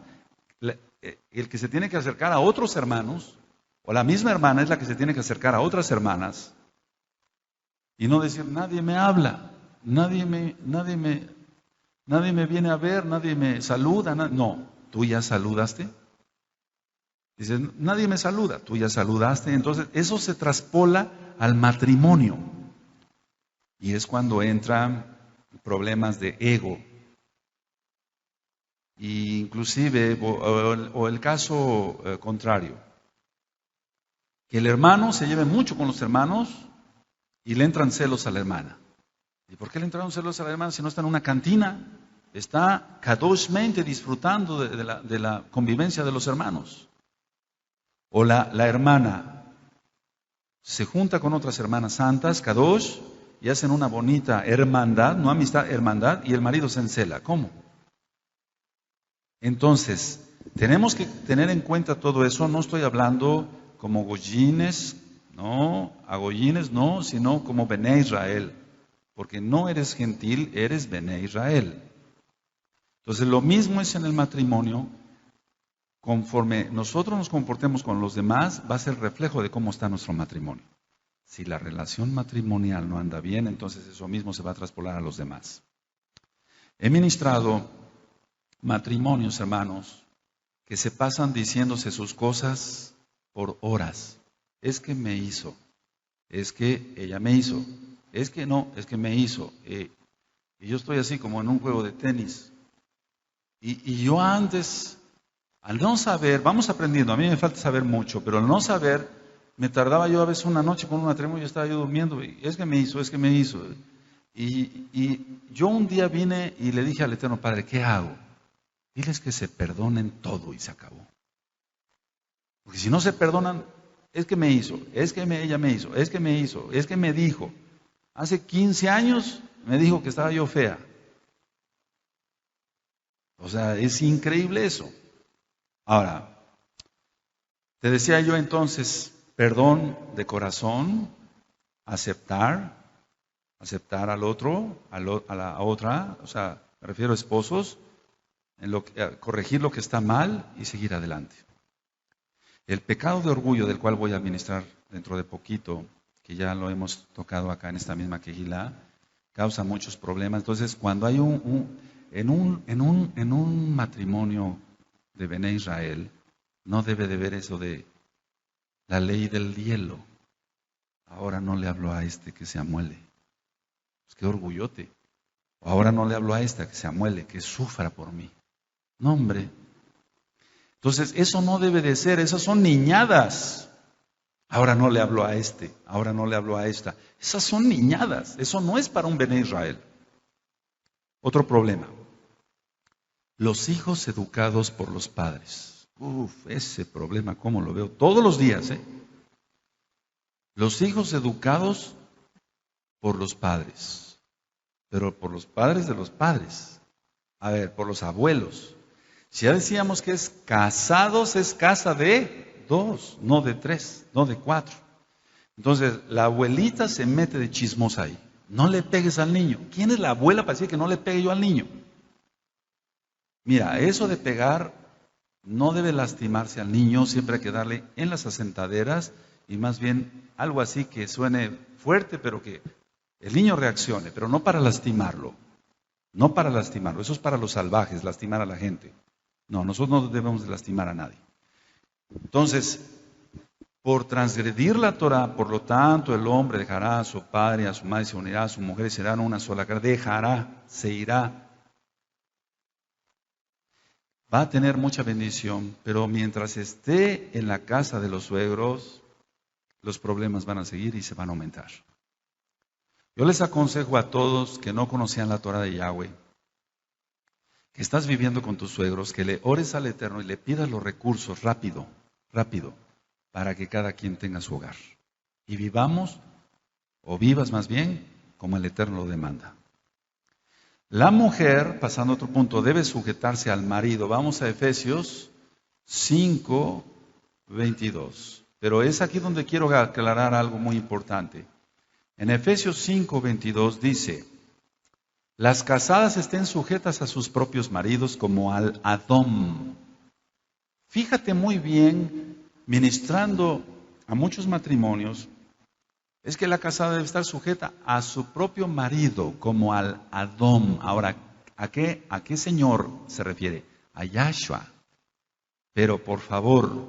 el que se tiene que acercar a otros hermanos, o la misma hermana es la que se tiene que acercar a otras hermanas, y no decir, nadie me habla, nadie me Nadie me viene a ver, nadie me saluda. No, ¿tú ya saludaste? Dice, nadie me saluda, tú ya saludaste. Entonces, eso se traspola al matrimonio. Y es cuando entran problemas de ego. E inclusive, o el caso contrario, que el hermano se lleve mucho con los hermanos y le entran celos a la hermana. ¿Y por qué le entraron celos a la hermana si no está en una cantina? Está kadoshmente disfrutando de la convivencia de los hermanos. O la hermana se junta con otras hermanas santas, kadosh, y hacen una bonita hermandad, no amistad, hermandad, y el marido se encela. ¿Cómo? Entonces, tenemos que tener en cuenta todo eso. No estoy hablando como goyines, no, a goyines no, sino como Bené Israel. Porque no eres gentil, eres Bené Israel. Entonces, lo mismo es en el matrimonio. Conforme nosotros nos comportemos con los demás, va a ser reflejo de cómo está nuestro matrimonio. Si la relación matrimonial no anda bien, entonces eso mismo se va a traspolar a los demás. He ministrado matrimonios, hermanos, que se pasan diciéndose sus cosas por horas. Es que me hizo, es que ella me hizo, es que no, es que me hizo. Y yo estoy así como en un juego de tenis. Y yo antes, al no saber, vamos aprendiendo, a mí me falta saber mucho, pero al no saber, me tardaba yo a veces una noche con un matrimonio, yo estaba yo durmiendo, y es que me hizo, es que me hizo. Y yo un día vine y le dije al Eterno Padre, ¿qué hago? Diles que se perdonen todo y se acabó. Porque si no se perdonan, es que me hizo, es que ella me hizo, es que me hizo, es que me dijo. Hace 15 años me dijo que estaba yo fea. O sea, es increíble eso. Ahora, te decía yo entonces, perdón de corazón, aceptar al otro, a la otra, o sea, me refiero a esposos, corregir lo que está mal y seguir adelante. El pecado de orgullo del cual voy a administrar dentro de poquito, que ya lo hemos tocado acá en esta misma quejilá, causa muchos problemas. Entonces, cuando hay en un matrimonio de Bené Israel, no debe de ver eso de la ley del hielo. Ahora no le hablo a este que se amuele. Pues qué orgullote. Ahora no le hablo a esta que se amuele, que sufra por mí. No, hombre. Entonces, eso no debe de ser, esas son niñadas. Ahora no le hablo a este, ahora no le hablo a esta. Esas son niñadas, eso no es para un Bené Israel. Otro problema. Los hijos educados por los padres. Ese problema, ¿cómo lo veo? Todos los días, ¿eh? Los hijos educados por los padres. Pero por los padres de los padres. A ver, por los abuelos. Si ya decíamos que es casados, es casa de 2, no de 3, no de 4. Entonces, la abuelita se mete de chismosa ahí. No le pegues al niño. ¿Quién es la abuela para decir que no le pegue yo al niño? Mira, eso de pegar no debe lastimarse al niño, siempre hay que darle en las asentaderas y más bien algo así que suene fuerte, pero que el niño reaccione, pero no para lastimarlo. No para lastimarlo, eso es para los salvajes, lastimar a la gente. No, nosotros no debemos de lastimar a nadie. Entonces, por transgredir la Torah, por lo tanto, el hombre dejará a su padre, a su madre, se unirá a su mujer y serán una sola carne. Dejará, se irá. Va a tener mucha bendición, pero mientras esté en la casa de los suegros, los problemas van a seguir y se van a aumentar. Yo les aconsejo a todos que no conocían la Torah de Yahweh, que estás viviendo con tus suegros, que le ores al Eterno y le pidas los recursos rápido, para que cada quien tenga su hogar. Y vivamos, o vivas más bien, como el Eterno lo demanda. La mujer, pasando a otro punto, debe sujetarse al marido. Vamos a Efesios 5, 22. Pero es aquí donde quiero aclarar algo muy importante. En Efesios 5, 22 dice: las casadas estén sujetas a sus propios maridos como al Adón. Fíjate muy bien, ministrando a muchos matrimonios, es que la casada debe estar sujeta a su propio marido como al Adón. Ahora, ¿A qué Señor se refiere? A Yahshua. Pero por favor,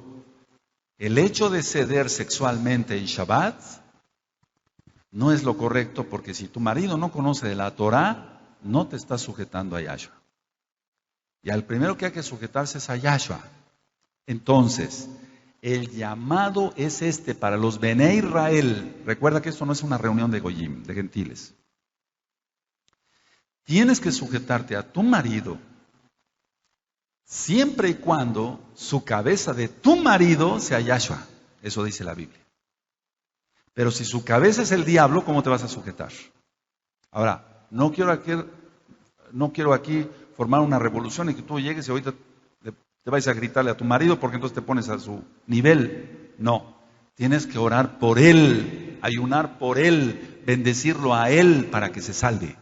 el hecho de ceder sexualmente en Shabbat no es lo correcto, porque si tu marido no conoce de la Torah, no te está sujetando a Yahshua. Y al primero que hay que sujetarse es a Yahshua. Entonces, el llamado es este para los Bene Israel. Recuerda que esto no es una reunión de Goyim, de gentiles. Tienes que sujetarte a tu marido siempre y cuando su cabeza de tu marido sea Yahshua. Eso dice la Biblia. Pero si su cabeza es el diablo, ¿cómo te vas a sujetar? Ahora, no quiero aquí formar una revolución y que tú llegues y ahorita te vayas a gritarle a tu marido porque entonces te pones a su nivel. No, tienes que orar por él, ayunar por él, bendecirlo a él para que se salve.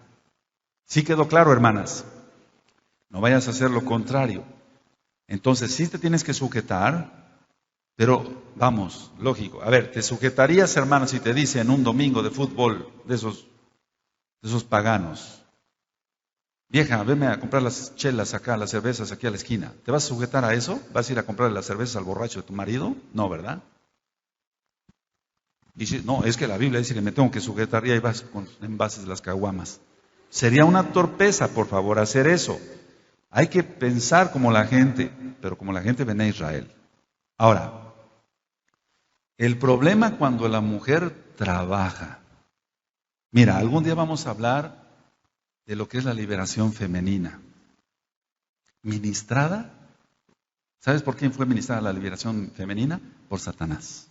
¿Sí quedó claro, hermanas? No vayas a hacer lo contrario. Entonces sí te tienes que sujetar, pero vamos, lógico. A ver, ¿te sujetarías, hermanas, si te dicen un domingo de fútbol de esos paganos? Vieja, venme a comprar las chelas acá, las cervezas aquí a la esquina. ¿Te vas a sujetar a eso? ¿Vas a ir a comprarle las cervezas al borracho de tu marido? No, ¿verdad? Y si, no, es que la Biblia dice que me tengo que sujetar y ahí vas con envases de las caguamas. Sería una torpeza, por favor, hacer eso. Hay que pensar como la gente, pero como la gente Bene Israel. Ahora, el problema cuando la mujer trabaja. Mira, algún día vamos a hablar de lo que es la liberación femenina. Ministrada. ¿Sabes por quién fue ministrada la liberación femenina? Por Satanás.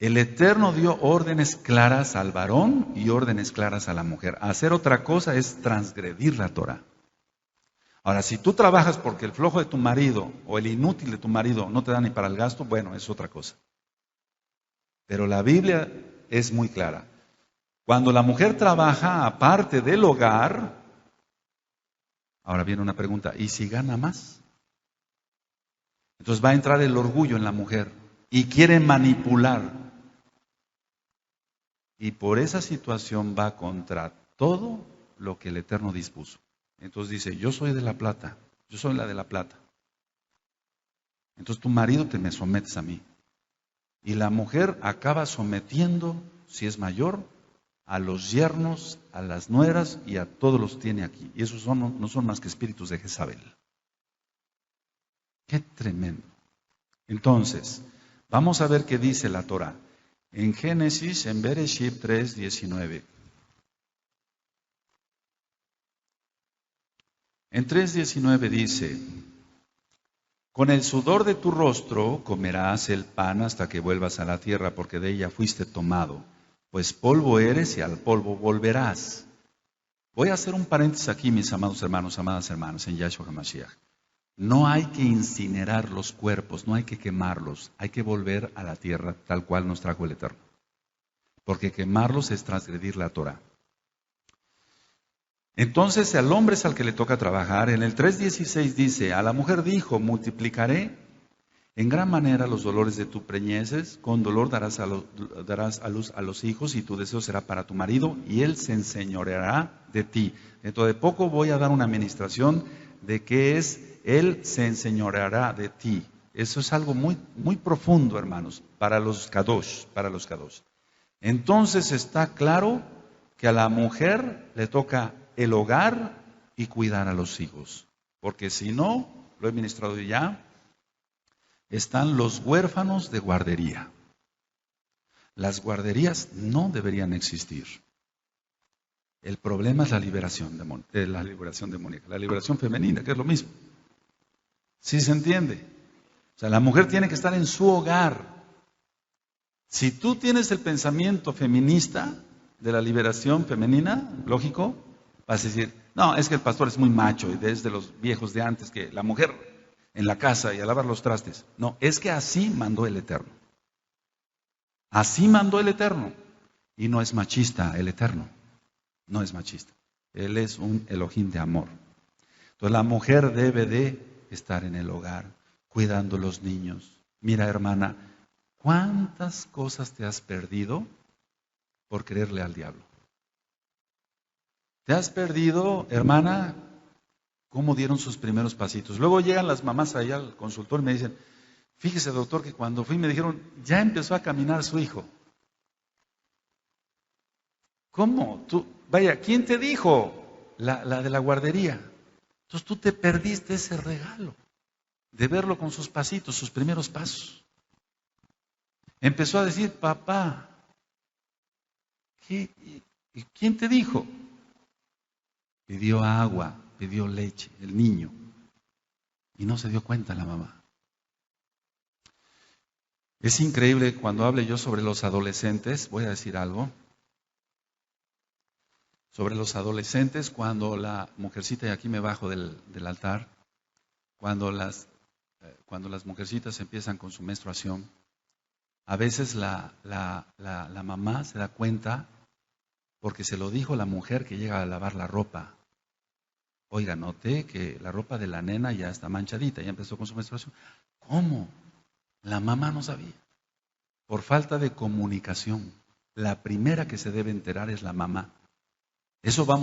El Eterno dio órdenes claras al varón y órdenes claras a la mujer. Hacer otra cosa es transgredir la Torah. Ahora, si tú trabajas porque el flojo de tu marido o el inútil de tu marido no te da ni para el gasto, bueno, es otra cosa. Pero la Biblia es muy clara. Cuando la mujer trabaja aparte del hogar, ahora viene una pregunta, ¿y si gana más? Entonces va a entrar el orgullo en la mujer y quiere manipular. Y por esa situación va contra todo lo que el Eterno dispuso. Entonces dice, yo soy de la plata, yo soy la de la plata. Entonces tu marido te me sometes a mí. Y la mujer acaba sometiendo, si es mayor, a los yernos, a las nueras y a todos los tiene aquí. Y esos no son más que espíritus de Jezabel. Qué tremendo. Entonces, vamos a ver qué dice la Torah. En Génesis, en Bereshit 3:19. En 3:19 dice, con el sudor de tu rostro comerás el pan hasta que vuelvas a la tierra, porque de ella fuiste tomado, pues polvo eres y al polvo volverás. Voy a hacer un paréntesis aquí, mis amados hermanos, amadas hermanas, en Yahshua HaMashiach. No hay que incinerar los cuerpos, no hay que quemarlos, hay que volver a la tierra tal cual nos trajo el Eterno. Porque quemarlos es transgredir la Torah. Entonces al hombre es al que le toca trabajar. En el 3:16 dice, a la mujer dijo, multiplicaré en gran manera los dolores de tu preñeces, con dolor darás a luz a los hijos y tu deseo será para tu marido y él se enseñoreará de ti. Dentro de poco voy a dar una administración de qué es él se enseñoreará de ti. Eso es algo muy, muy profundo, hermanos, para los kadosh, para los kadosh. Entonces está claro que a la mujer le toca el hogar y cuidar a los hijos. Porque si no, lo he ministrado ya, están los huérfanos de guardería. Las guarderías no deberían existir. El problema es la liberación demoníaca, la liberación femenina, que es lo mismo. ¿Sí se entiende? O sea, la mujer tiene que estar en su hogar. Si tú tienes el pensamiento feminista de la liberación femenina, lógico, vas a decir, no, es que el pastor es muy macho y desde los viejos de antes que la mujer en la casa y a lavar los trastes. No, es que así mandó el Eterno. Así mandó el Eterno. Y no es machista el Eterno. No es machista. Él es un Elohim de amor. Entonces la mujer debe de estar en el hogar, cuidando los niños. Mira, hermana, ¿cuántas cosas te has perdido por creerle al diablo? ¿Te has perdido, hermana, cómo dieron sus primeros pasitos? Luego llegan las mamás allá al consultorio y me dicen, fíjese doctor que cuando fui me dijeron, ya empezó a caminar su hijo. ¿Cómo? Tú, vaya, ¿quién te dijo? La de la guardería. Entonces tú te perdiste ese regalo de verlo con sus pasitos, sus primeros pasos. Empezó a decir, papá, ¿y quién te dijo? Pidió agua, pidió leche, el niño. Y no se dio cuenta la mamá. Es increíble cuando hable yo sobre los adolescentes, voy a decir algo. Sobre los adolescentes, cuando la mujercita, y aquí me bajo del altar, cuando las mujercitas empiezan con su menstruación, a veces la mamá se da cuenta porque se lo dijo la mujer que llega a lavar la ropa. Oiga, noté que la ropa de la nena ya está manchadita, ya empezó con su menstruación. ¿Cómo? La mamá no sabía. Por falta de comunicación. La primera que se debe enterar es la mamá. Eso vamos